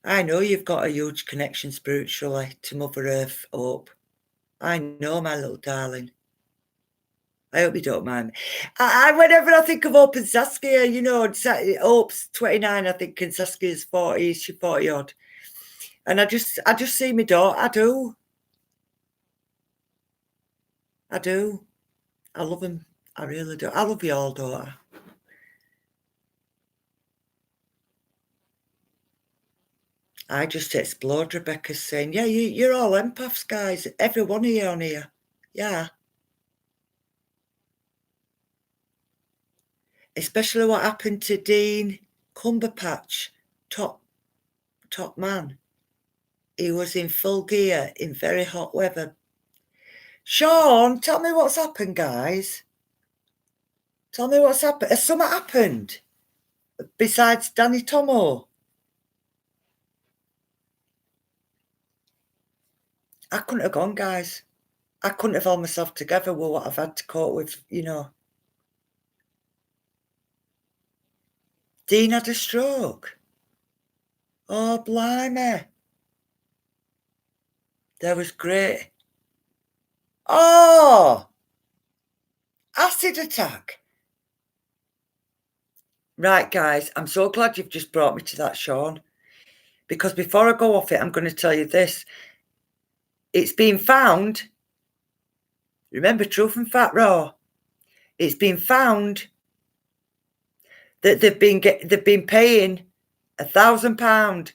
I know you've got a huge connection spiritually to Mother Earth, Hope. I know, my little darling. I hope you don't mind me. Whenever I think of Hope and Saskia, you know, Hope's 29, I think, and Saskia's 40, she's 40 odd. And I just see my daughter. I do. I love him. I really do. I love you all, daughter. I just explode, Rebecca's saying, yeah, you're all empaths, guys. Every one of you on here. Yeah. Especially what happened to Dean Cumberpatch, top man. He was in full gear in very hot weather. Sean, tell me what's happened, guys. Tell me what's happened. Has something happened besides Danny Tomo? I couldn't have gone, guys. I couldn't have held myself together with what I've had to cope with, you know. Dean had a stroke. Oh, blimey. That was great. Oh! Acid attack. Right, guys, I'm so glad you've just brought me to that, Sean. Because before I go off it, I'm going to tell you this. It's been found. Remember, Truth and Fact Raw. It's been found that they've been paying £1,000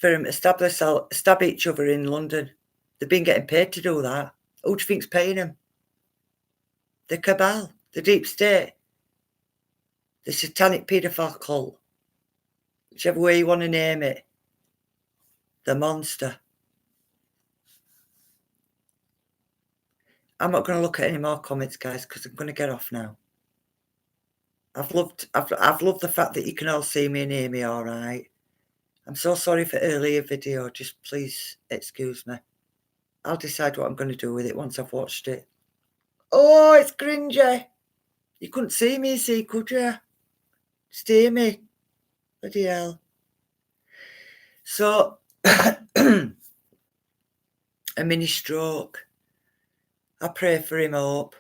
for them to stab each other in London. They've been getting paid to do that. Who do you think's paying them? The cabal, the deep state, the satanic paedophile cult, whichever way you want to name it, the monster. I'm not going to look at any more comments, guys, because I'm going to get off now. I've loved the fact that you can all see me and hear me all right. I'm so sorry for earlier video. Just please excuse me. I'll decide what I'm going to do with it once I've watched it. Oh, it's cringy. You couldn't see me, could you? Just hear me. Bloody hell. So, a mini stroke. I pray for him, Hope.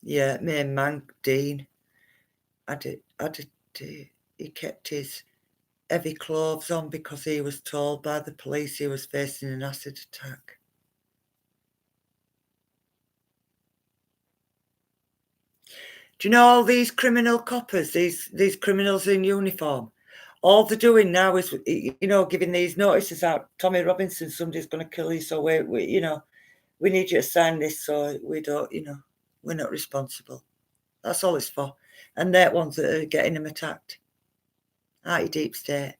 Yeah, main man, Dean. He kept his heavy clothes on because he was told by the police he was facing an acid attack. Do you know all these criminal coppers, these criminals in uniform? All they're doing now is, you know, giving these notices out. Tommy Robinson, somebody's going to kill you, so we, you know, we need you to sign this so we don't, you know, we're not responsible. That's all it's for. And they're ones that are getting them attacked. Aren't you, deep state?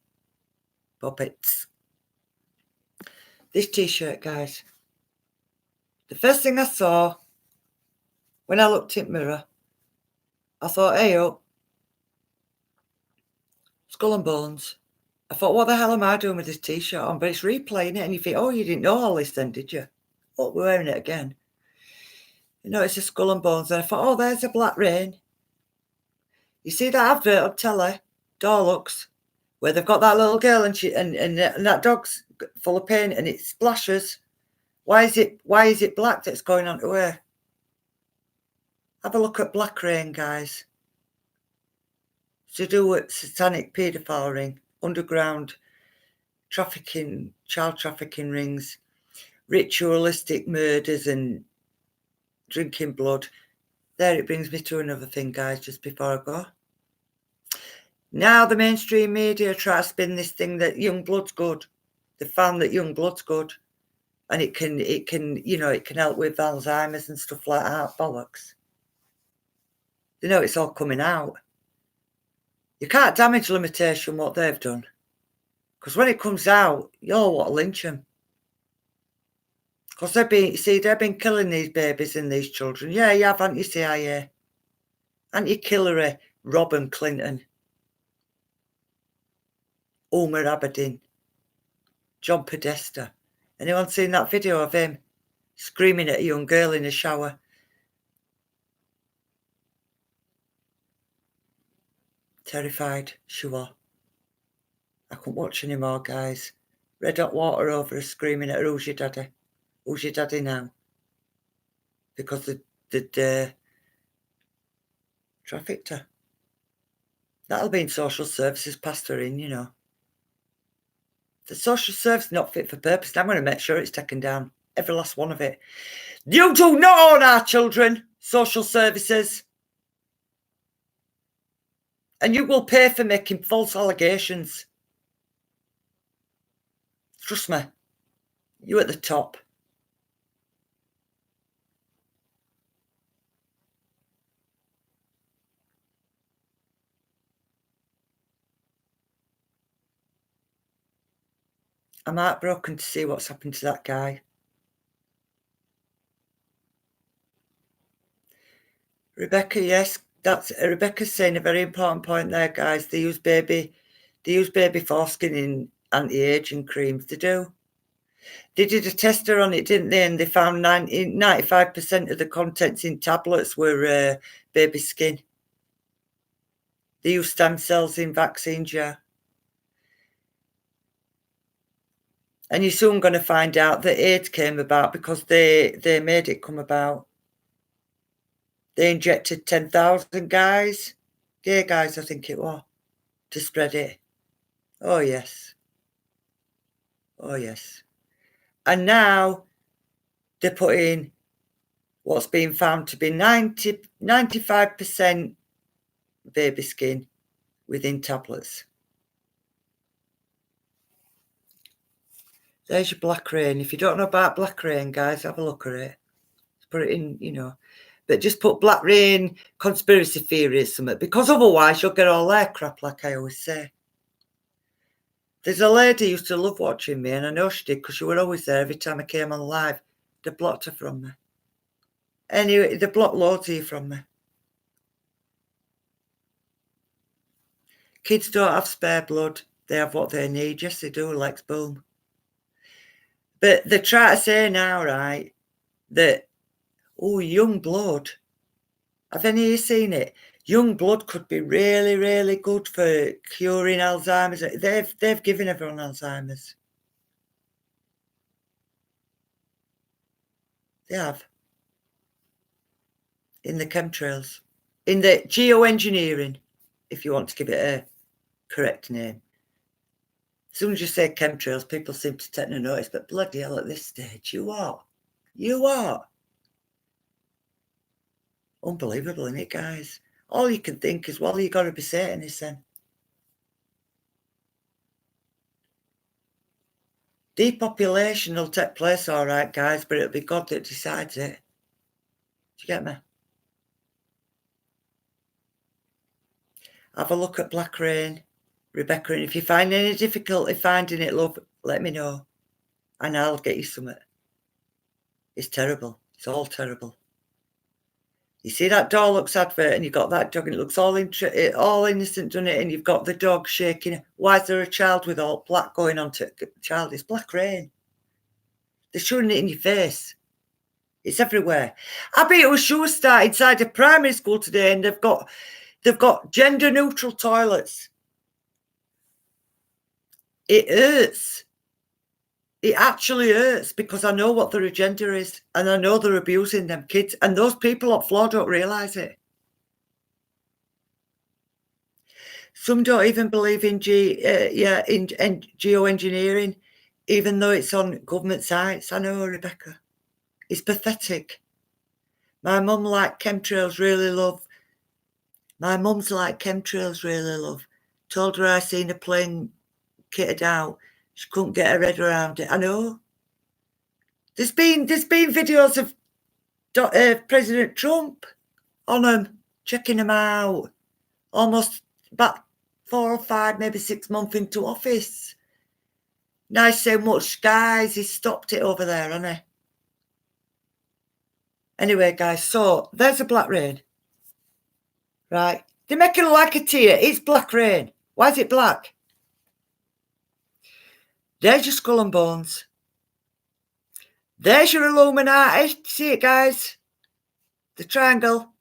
Puppets. This t-shirt, guys. The first thing I saw when I looked in the mirror, I thought, hey, oh, Skull and Bones. I thought, what the hell am I doing with this t-shirt on? But it's replaying it, and you think, oh, you didn't know all this then, did you? Oh, we're wearing it again. You know, it's a Skull and Bones. And I thought, oh, there's a Black Rain. You see that advert on telly, Dorlux, where they've got that little girl and that dog's full of paint and it splashes. Why is it black that's going on to her? Have a look at Black Rain, guys. It's to do with satanic paedophile ring, underground trafficking, child trafficking rings, ritualistic murders and drinking blood. There, it brings me to another thing, guys, just before I go. Now the mainstream media try to spin this thing that young blood's good. They found that young blood's good. And it can, you know, it can help with Alzheimer's and stuff like that. Bollocks. You know, it's all coming out. You can't damage limitation what they've done. Because when it comes out, you'll want to lynch them. Because they've been killing these babies and these children. Yeah, you have anti-CIA. Anti-Hillary, Robin Clinton. Umar Abedin. John Podesta. Anyone seen that video of him screaming at a young girl in a shower? Terrified, sure. I couldn't watch anymore, guys. Red hot water over her screaming at her, who's your daddy? Who's your daddy now? Because they'd trafficked her. That'll be in social services, passed her in, you know. The social service not fit for purpose. And I'm going to make sure it's taken down. Every last one of it. You do not own our children, social services. And you will pay for making false allegations. Trust me. You at the top. I'm heartbroken to see what's happened to that guy. Rebecca, yes, Rebecca's saying a very important point there, guys. They use baby foreskin in anti-aging creams. They do. They did a tester on it, didn't they? And they found 95% of the contents in tablets were baby skin. They use stem cells in vaccines, yeah. And you're soon going to find out that AIDS came about because they made it come about. They injected 10,000 guys, gay guys, I think it was, to spread it. Oh, yes. Oh, yes. And now they're putting what's been found to be 95% baby skin within tablets. There's your Black Rain. If you don't know about Black Rain, guys, have a look at it. Put it in, you know. But just put Black Rain conspiracy theories something, because otherwise you'll get all their crap, like I always say. There's a lady who used to love watching me, and I know she did because she was always there every time I came on live. They blocked her from me. Anyway, they blocked loads of you from me. Kids don't have spare blood. They have what they need. Yes, they do, Lex Boom. But they try to say now, right, that, oh, young blood. Have any of you seen it? Young blood could be really, really good for curing Alzheimer's. They've given everyone Alzheimer's. They have. In the chemtrails. In the geoengineering, if you want to give it a correct name. As soon as you say chemtrails, people seem to take no notice, but bloody hell, at this stage, you are. You are. Unbelievable, isn't it, guys? all you can think is, well, you got to be Satanists then. Depopulation will take place, all right, guys, but it'll be God that decides it. Do you get me? Have a look at Black Rain, Rebecca, and if you find any difficulty finding it, love, let me know, and I'll get you something. It's terrible. It's all terrible. You see that Dorlux advert, and you've got that dog, and it looks all innocent, doesn't it? And you've got the dog shaking. Why is there a child with all black going on to the child? It's Black Rain. They're showing it in your face. It's everywhere. I bet it was sure start inside a primary school today, and they've got gender neutral toilets. It hurts. It actually hurts because I know what their agenda is, and I know they're abusing them kids, and those people on floor don't realise it. Some don't even believe in geoengineering, even though it's on government sites. I know, Rebecca. It's pathetic. My mum liked chemtrails, really, love. My mum's like chemtrails, really, love. Told her I seen a plane kitted out. She couldn't get her head around it. I know. There's been videos of President Trump on them, checking them out. Almost about 4 or 5, maybe 6 months into office. Nice so much, guys. He stopped it over there, hasn't he? Anyway, guys, so there's a Black Rain. Right. They make it look like a tear. It's Black Rain. Why is it black? There's your skull and bones. There's your Illuminati. See it, guys? The triangle.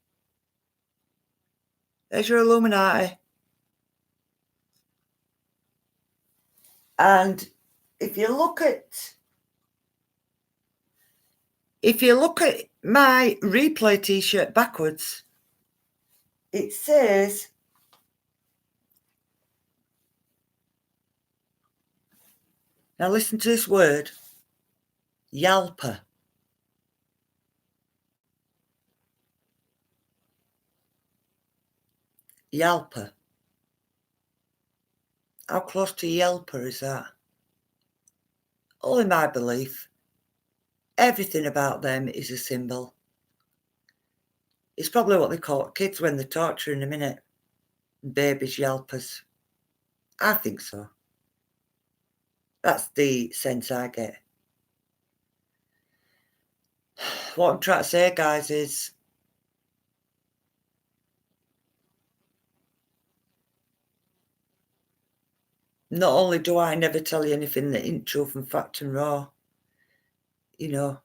There's your Illuminati. And if you look at my replay t-shirt backwards, it says now listen to this word, Yalpa. Yalpa. How close to Yelpa is that? All in my belief, everything about them is a symbol. It's probably what they call kids when they're torturing them, innit? Babies, Yelpas. I think so. That's the sense I get. What I'm trying to say, guys, is not only do I never tell you anything that ain't truth and fact and raw, you know,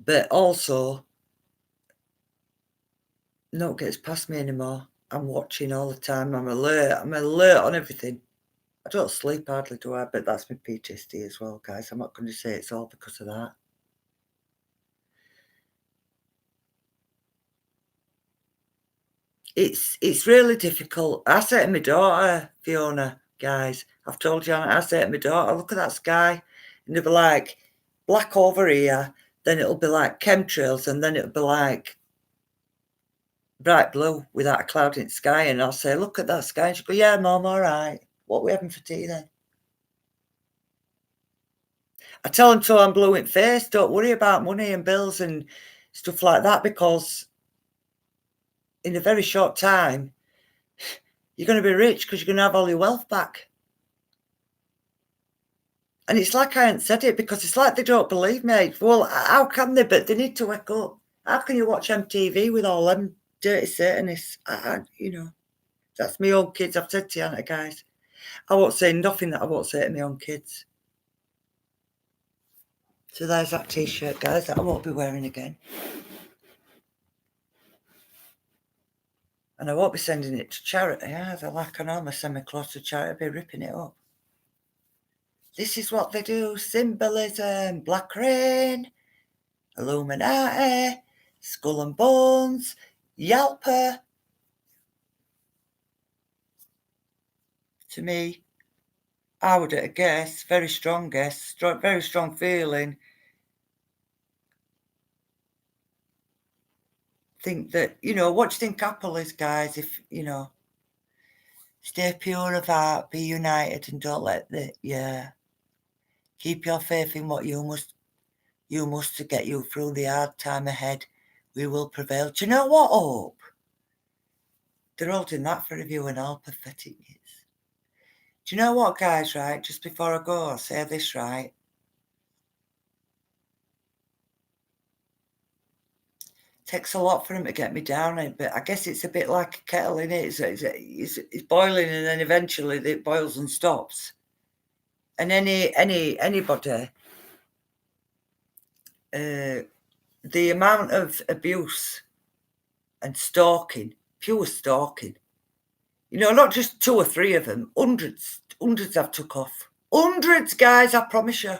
but also no it gets past me anymore. I'm watching all the time. I'm alert on everything. I don't sleep hardly, do I? But that's my PTSD as well, guys. I'm not going to say it's all because of that. It's really difficult. I say to my daughter, Fiona, guys, I've told you, I say to my daughter, look at that sky, and they'll be like black over here, then it'll be like chemtrails, and then it'll be like bright blue without a cloud in the sky. And I'll say, look at that sky. And she'll go, yeah, Mum, all right. What are we having for tea then? I tell them till I'm blue in face, don't worry about money and bills and stuff like that, because in a very short time, you're going to be rich because you're going to have all your wealth back. And it's like I hadn't said it, because it's like they don't believe me. Well, how can they? But they need to wake up. How can you watch MTV with all them dirty Satanists? You know, that's my own kids. I've said to you, guys, I won't say nothing that I won't say to my own kids. So there's that t-shirt, guys, that I won't be wearing again. And I won't be sending it to charity either. Like I normally send my clothes to charity, I'll be ripping it up. This is what they do. Symbolism, Black Rain, Illuminati, Skull and Bones, Yalpa. To me, I would guess, very strong guess, very strong feeling. think that, what do you think Apple is, guys? If, stay pure of heart, be united, and don't let keep your faith in what you must to get you through the hard time ahead. We will prevail. Do you know what, Hope? They're holding that for review and all pathetic is. Do you know what, guys, right? Just before I go, I'll say this, right? Takes a lot for him to get me down, but I guess it's a bit like a kettle, innit? It's boiling, and then eventually it boils and stops. And anybody, the amount of abuse and stalking, pure stalking, not just 2 or 3 of them, hundreds have took off. Hundreds, guys, I promise you.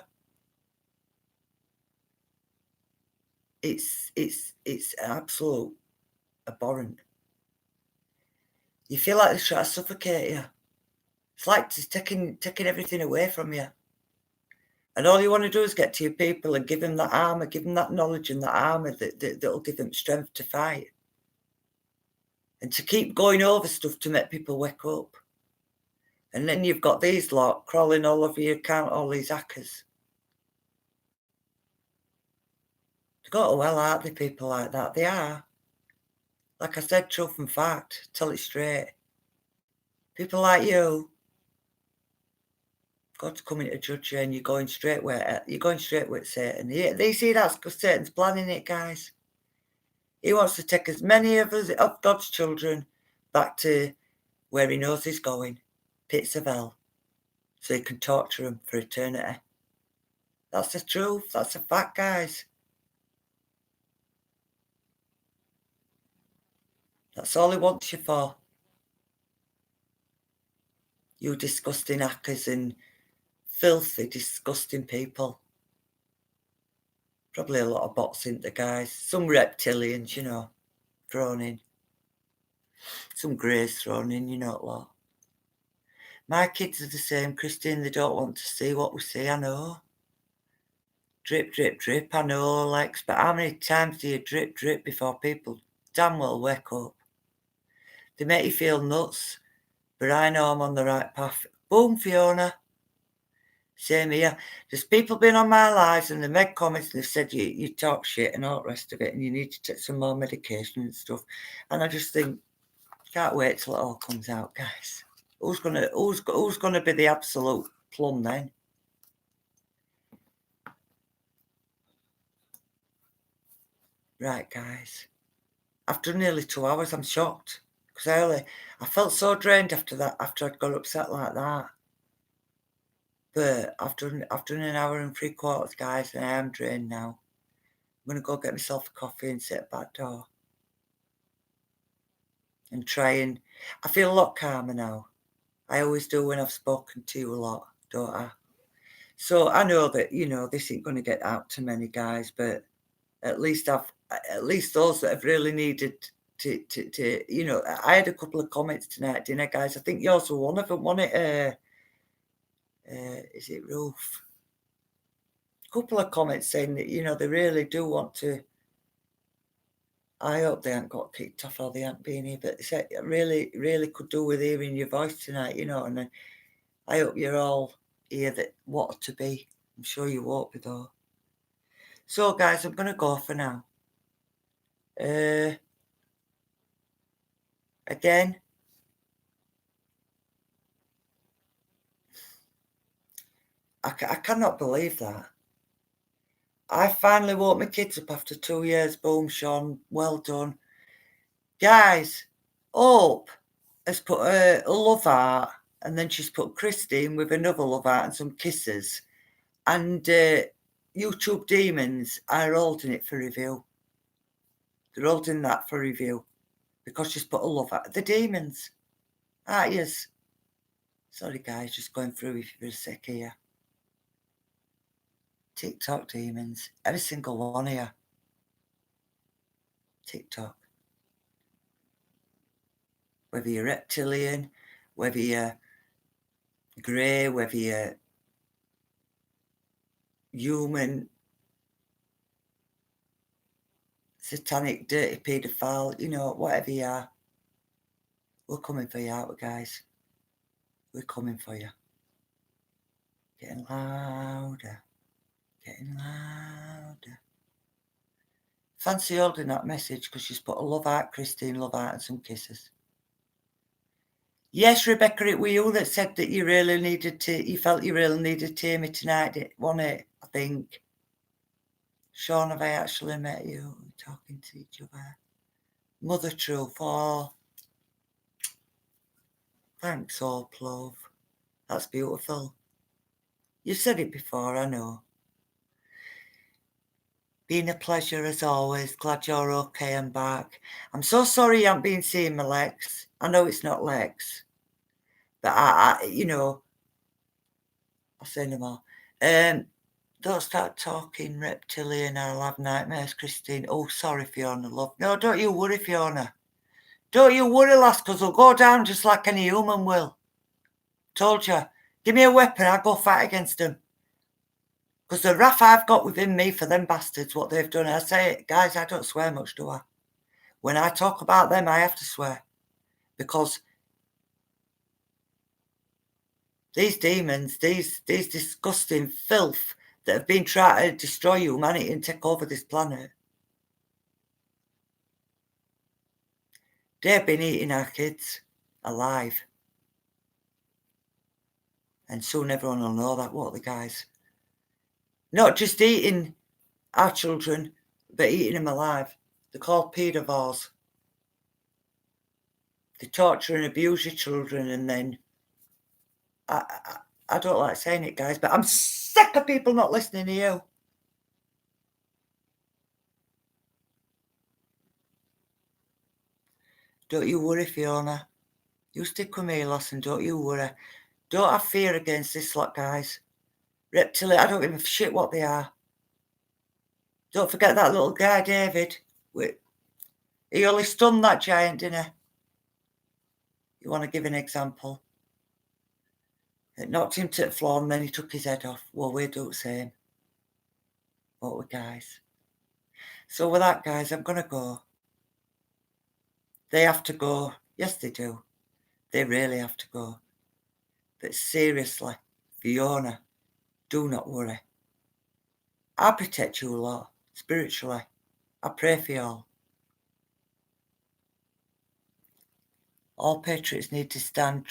It's absolute abhorrent. You feel like they're trying to suffocate you. It's like just taking everything away from you. And all you want to do is get to your people and give them that armour, give them that knowledge and that armour that'll give them strength to fight. And to keep going over stuff to make people wake up. And then you've got these lot crawling all over your account, all these hackers. They've got to well, aren't they, people like that? They are. Like I said, truth and fact, tell it straight. People like you, God's coming to judge you, and you're going straight with Satan. They see that's because Satan's planning it, guys. He wants to take as many of us, of God's children, back to where he knows he's going, pits of hell, so he can torture them for eternity. That's the truth. That's a fact, guys. That's all he wants you for. You disgusting hackers and filthy, disgusting people. Probably a lot of bots in there, guys. Some reptilians, thrown in. Some greys thrown in, lot. My kids are the same, Christine. They don't want to see what we see, I know. Drip, drip, drip, I know, Lex. But how many times do you drip, drip before people damn well wake up? They make you feel nuts, but I know I'm on the right path. Boom, Fiona. Same here. There's people been on my lives and they made comments and they've said you talk shit and all the rest of it, and you need to take some more medication and stuff. And I just think, can't wait till it all comes out, guys. Who's gonna be the absolute plum then? Right, guys. After nearly 2 hours, I'm shocked because I felt so drained after I'd got upset like that. But after an hour and 3/4, guys, and I am drained now. I'm gonna go get myself a coffee and sit at the back door and try and. I feel a lot calmer now. I always do when I've spoken to you a lot, don't I? So I know that this ain't gonna get out to many guys, but at least those that have really needed to I had a couple of comments tonight, didn't I, guys? I think yours were one of them, wasn't it? Is it Ruth? A couple of comments saying that they really do want to. I hope they haven't got kicked off or they haven't been here, but they said really, really could do with hearing your voice tonight, and I hope you're all here that want to be. I'm sure you won't be though. So guys, I'm gonna go for now. Again, I cannot believe that. I finally woke my kids up after 2 years. Boom, Sean. Well done. Guys, Hope has put a love heart, and then she's put Christine with another love heart and some kisses. And YouTube Demons are holding it for review. They're holding that for review because she's put a love heart. The Demons. Yes. Sorry, guys, just going through with you for a sec here. TikTok Demons. Every single one here. TikTok. Whether you're reptilian, whether you're grey, whether you're human, satanic, dirty paedophile, you know, whatever you are. We're coming for you, aren't we, guys? We're coming for you. Getting louder. Getting louder. Fancy holding that message because she's put a love heart, Christine, love heart, and some kisses. Yes, Rebecca, it were you that said that you really needed to, you felt you really needed Tammy tonight, wasn't it? I think. Sean, have I actually met you? We're talking to each other. Mother Truth, oh. Thanks, all, love. That's beautiful. You've said it before, I know. Been a pleasure as always. Glad you're okay and back. I'm so sorry you haven't been seeing my Lex. I know it's not Lex. But I you know, I'll say no more. Don't start talking reptilian. I'll have nightmares, Christine. Oh, sorry, Fiona, love. No, don't you worry, Fiona. Don't you worry, lass, because they'll go down just like any human will. Told you. Give me a weapon, I'll go fight against them. Because the wrath I've got within me for them bastards, what they've done, I say, guys, I don't swear much, do I? When I talk about them, I have to swear. Because these demons, these disgusting filth that have been trying to destroy humanity and take over this planet, they've been eating our kids alive. And soon everyone will know that, won't they, guys? Not just eating our children, but eating them alive. They're called paedophiles. They torture and abuse your children, and then I don't like saying it, guys, but I'm sick of people not listening to you. Don't you worry, Fiona. You stick with me, lass, and don't you worry. Don't have fear against this lot, guys. Reptilian, I don't give a shit what they are. Don't forget that little guy, David. He only stunned that giant, didn't he? You want to give an example? It knocked him to the floor and then he took his head off. Well, we do the same. Won't we, guys? So with that, guys, I'm going to go. They have to go. Yes, they do. They really have to go. But seriously, Fiona, do not worry. I'll protect you a lot, spiritually. I pray for you all. All patriots need to stand.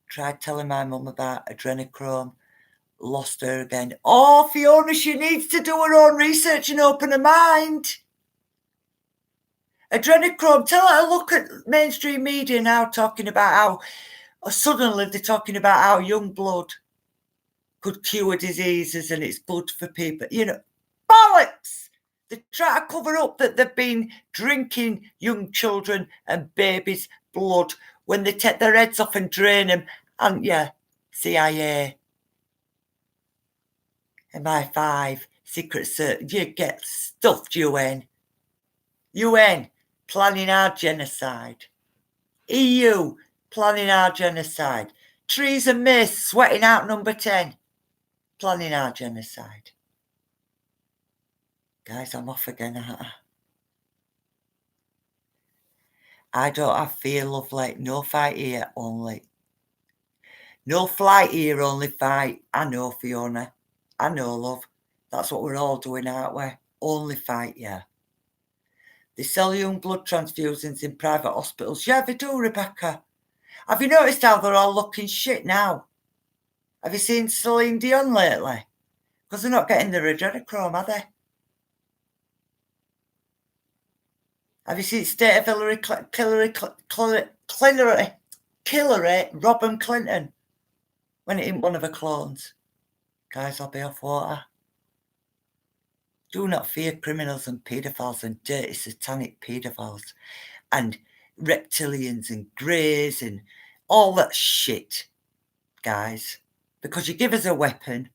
Tried telling my mum about adrenochrome. Lost her again. Oh, Fiona, she needs to do her own research and open her mind. Adrenochrome, tell her to look at mainstream media now talking about how suddenly they're talking about how young blood could cure diseases and it's good for people. You know, bollocks! They try to cover up that they've been drinking young children and babies' blood when they take their heads off and drain them. And yeah, CIA, MI5, Secret Service, you get stuffed, UN. UN, planning our genocide. EU, planning our genocide. Theresa May, sweating out number 10, planning our genocide. Guys, I'm off again, aren't I? I don't have fear, lovely. No fight here, only. No flight here, only fight. I know, Fiona. I know, love. That's what we're all doing, aren't we? Only fight, yeah. They sell young blood transfusions in private hospitals. Yeah, they do, Rebecca. Have you noticed how they're all looking shit now? Have you seen Celine Dion lately? Because they're not getting their adrenochrome, are they? Have you seen State of Hillary, Robin Clinton when it ain't one of her clones? Guys, I'll be off water. Do not fear criminals and paedophiles and dirty satanic paedophiles and reptilians and greys and all that shit, guys. Because you give us a weapon,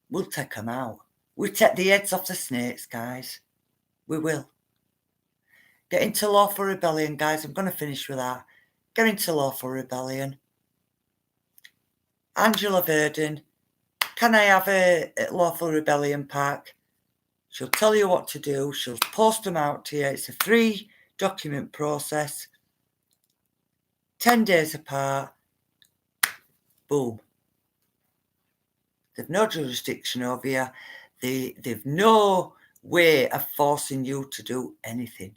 we'll take them out. We'll take the heads off the snakes, guys. We will. Get into lawful rebellion, guys. I'm going to finish with that. Get into lawful rebellion. Angela Verdon, can I have a lawful rebellion pack? She'll tell you what to do. She'll post them out to you. It's a 3-document process. 10 days apart. Boom. They've no jurisdiction over you. They've no way of forcing you to do anything,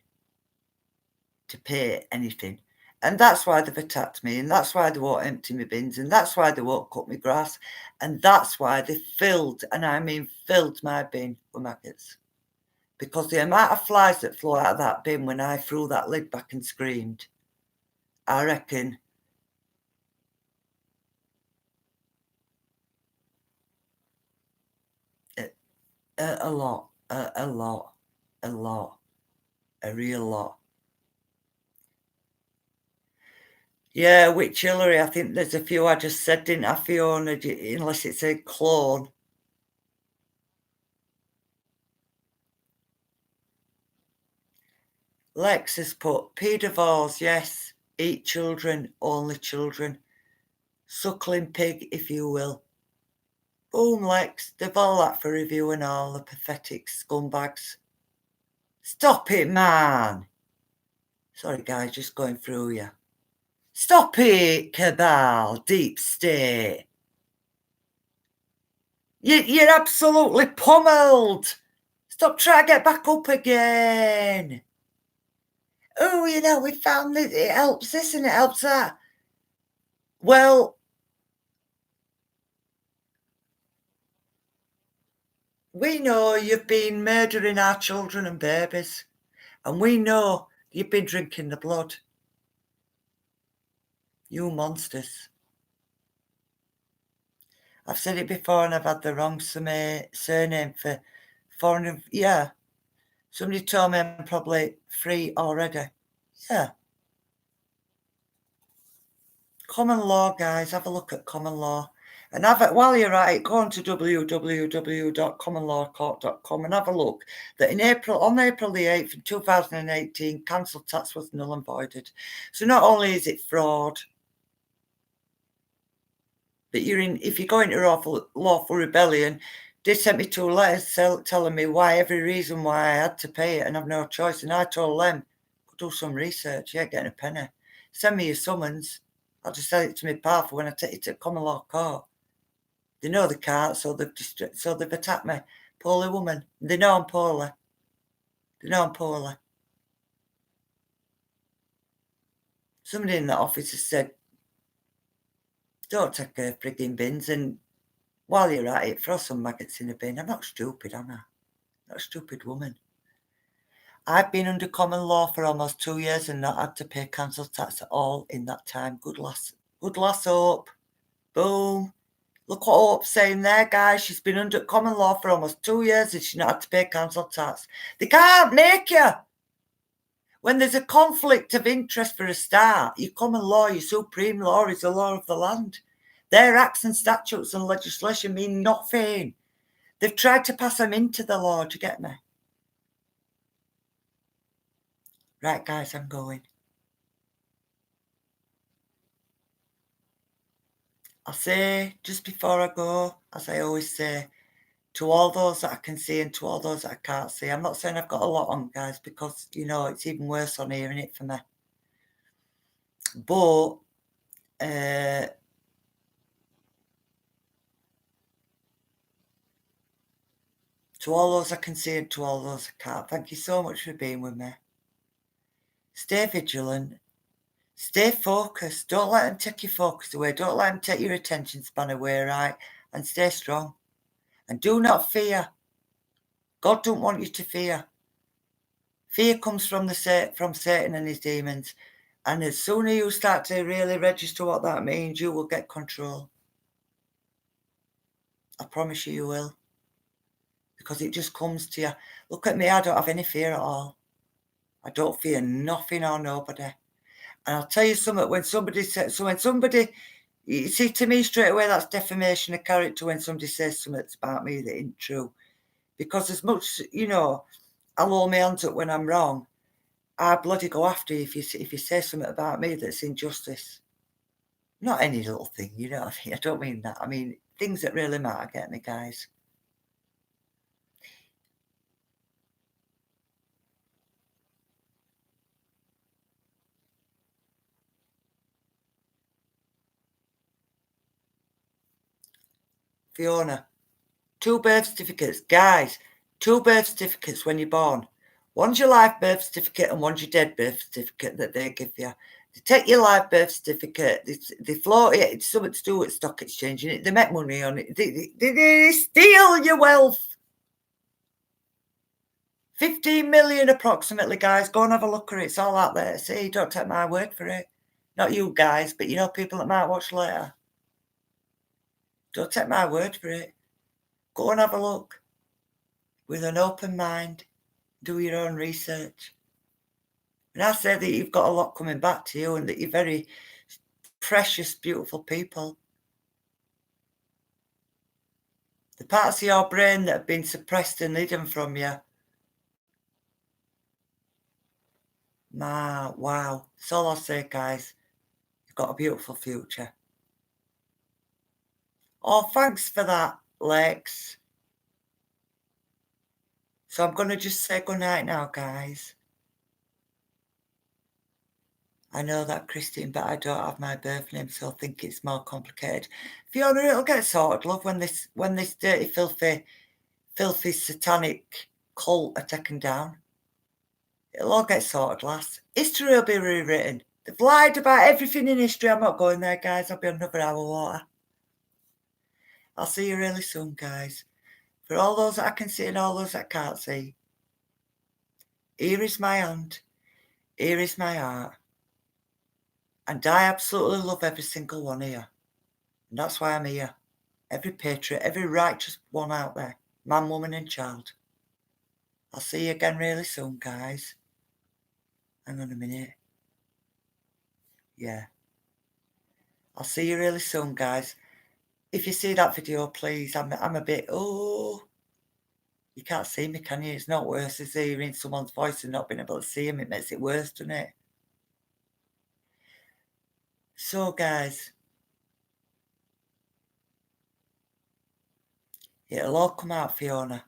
to pay anything. And that's why they've attacked me, and that's why they won't empty my bins, and that's why they won't cut my grass, and that's why they filled, and I mean filled, my bin with maggots. Because the amount of flies that flew out of that bin when I threw that lid back and screamed, I reckon a lot, a real lot. Yeah, Witch Hillary, I think there's a few I just said, didn't I, Fiona? Unless it's a clone. Lex has put, pedivores, yes. Eat children, only children. Suckling pig, if you will. Boom, Lex. They've all that for review and all, the pathetic scumbags. Stop it, man. Sorry, guys, just going through you. Stop it, cabal, deep state. You're absolutely pummeled. Stop trying to get back up again. Oh, you know, we found that it helps this and it helps that. Well, we know you've been murdering our children and babies, and we know you've been drinking the blood. You monsters. I've said it before and I've had the wrong surname for 400. Yeah. Somebody told me I'm probably 3 already. Yeah. Common law, guys. Have a look at common law. And while you're at it, go on to www.commonlawcourt.com and have a look that on April the 8th, 2018, council tax was null and voided. So not only is it fraud, but if you go into lawful rebellion, they sent me 2 letters telling me every reason why I had to pay it and I've no choice. And I told them, do some research, you ain't getting a penny. Send me your summons. I'll just send it to my pal for when I take it to common law court. They know they can't, so they've attacked me. Poorly woman. They know I'm poorly. Somebody in the office has said, don't take her frigging bins, and while you're at it, throw some maggots in a bin. I'm not stupid, am I? Not a stupid woman. I've been under common law for almost 2 years and not had to pay council tax at all in that time. Good lass, Hope. Boom. Look what Hope's saying there, guys. She's been under common law for almost 2 years and she's not had to pay council tax. They can't make you. When there's a conflict of interest for a start, your common law, your supreme law is the law of the land. Their acts and statutes and legislation mean nothing. They've tried to pass them into the law, do you get me? Right, guys, I'm going. I'll say, just before I go, as I always say, to all those that I can see and to all those that I can't see. I'm not saying I've got a lot on, guys, because, you know, it's even worse on here, isn't it, for me? But, to all those I can see and to all those I can't, thank you so much for being with me. Stay vigilant. Stay focused. Don't let them take your focus away. Don't let them take your attention span away, right? And stay strong. And do not fear. God don't want you to fear. Fear comes from Satan and his demons. And as soon as you start to really register what that means, you will get control. I promise you will. Because it just comes to you. Look at me, I don't have any fear at all. I don't fear nothing or nobody. And I'll tell you something, when somebody, you see, to me straight away, that's defamation of character when somebody says something that's about me that isn't true. Because as much, you know, I'll hold my hands up when I'm wrong, I bloody go after you if you say something about me that's injustice. Not any little thing, you know what I mean? I don't mean that. I mean things that really matter, get me, guys. Fiona. 2 birth certificates. Guys, 2 birth certificates when you're born. One's your life birth certificate and one's your dead birth certificate that they give you. They take your life birth certificate, they float it, it's something to do with stock exchanging, they make money on it, they steal your wealth. 15 million approximately, guys. Go and have a look at it. It's all out there. See, don't take my word for it. Not you guys, but you know, people that might watch later. Don't take my word for it. Go and have a look with an open mind. Do your own research. And I say that you've got a lot coming back to you and that you're very precious, beautiful people. The parts of your brain that have been suppressed and hidden from you. Wow. That's all I'll say, guys. You've got a beautiful future. Oh, thanks for that, Lex. So I'm going to just say goodnight now, guys. I know that, Christine, but I don't have my birth name, so I think it's more complicated. Fiona, it'll get sorted, love, when this dirty, filthy, satanic cult are taken down. It'll all get sorted, lass. History will be rewritten. They've lied about everything in history. I'm not going there, guys. I'll be on another hour water. I'll see you really soon, guys. For all those that I can see and all those that I can't see, here is my hand. Here is my heart. And I absolutely love every single one of you. And that's why I'm here. Every patriot, every righteous one out there. Man, woman and child. I'll see you again really soon, guys. Hang on a minute. Yeah. I'll see you really soon, guys. If you see that video, please, I'm a bit, you can't see me, can you? It's not worse as hearing someone's voice and not being able to see him. It makes it worse, doesn't it? So, guys, it'll all come out, Fiona.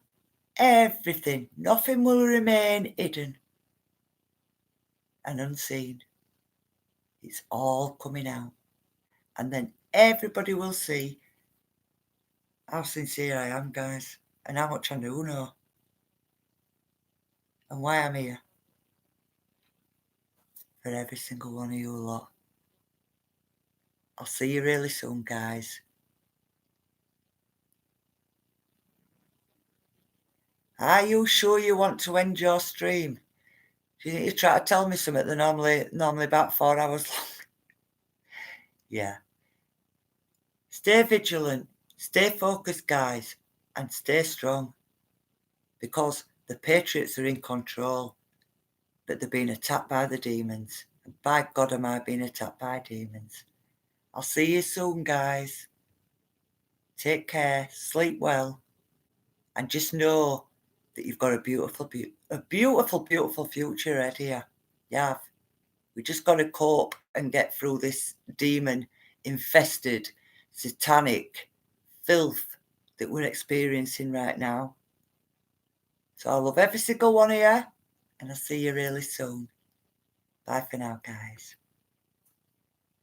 Everything. Nothing will remain hidden and unseen. It's all coming out. And then everybody will see how sincere I am, guys, and how much I do know. And why I'm here. For every single one of you lot. I'll see you really soon, guys. Are you sure you want to end your stream? Do you think you try to tell me something that normally about 4 hours long? Yeah. Stay vigilant, stay focused, guys, and stay strong. Because the Patriots are in control, but they're being attacked by the demons. And by God, am I being attacked by demons. I'll see you soon, guys. Take care, sleep well, and just know that you've got a beautiful, beautiful future ahead here. Yeah, we just got to cope and get through this demon-infested, satanic filth that we're experiencing right now. So I love every single one of you, and I'll see you really soon. Bye for now, guys.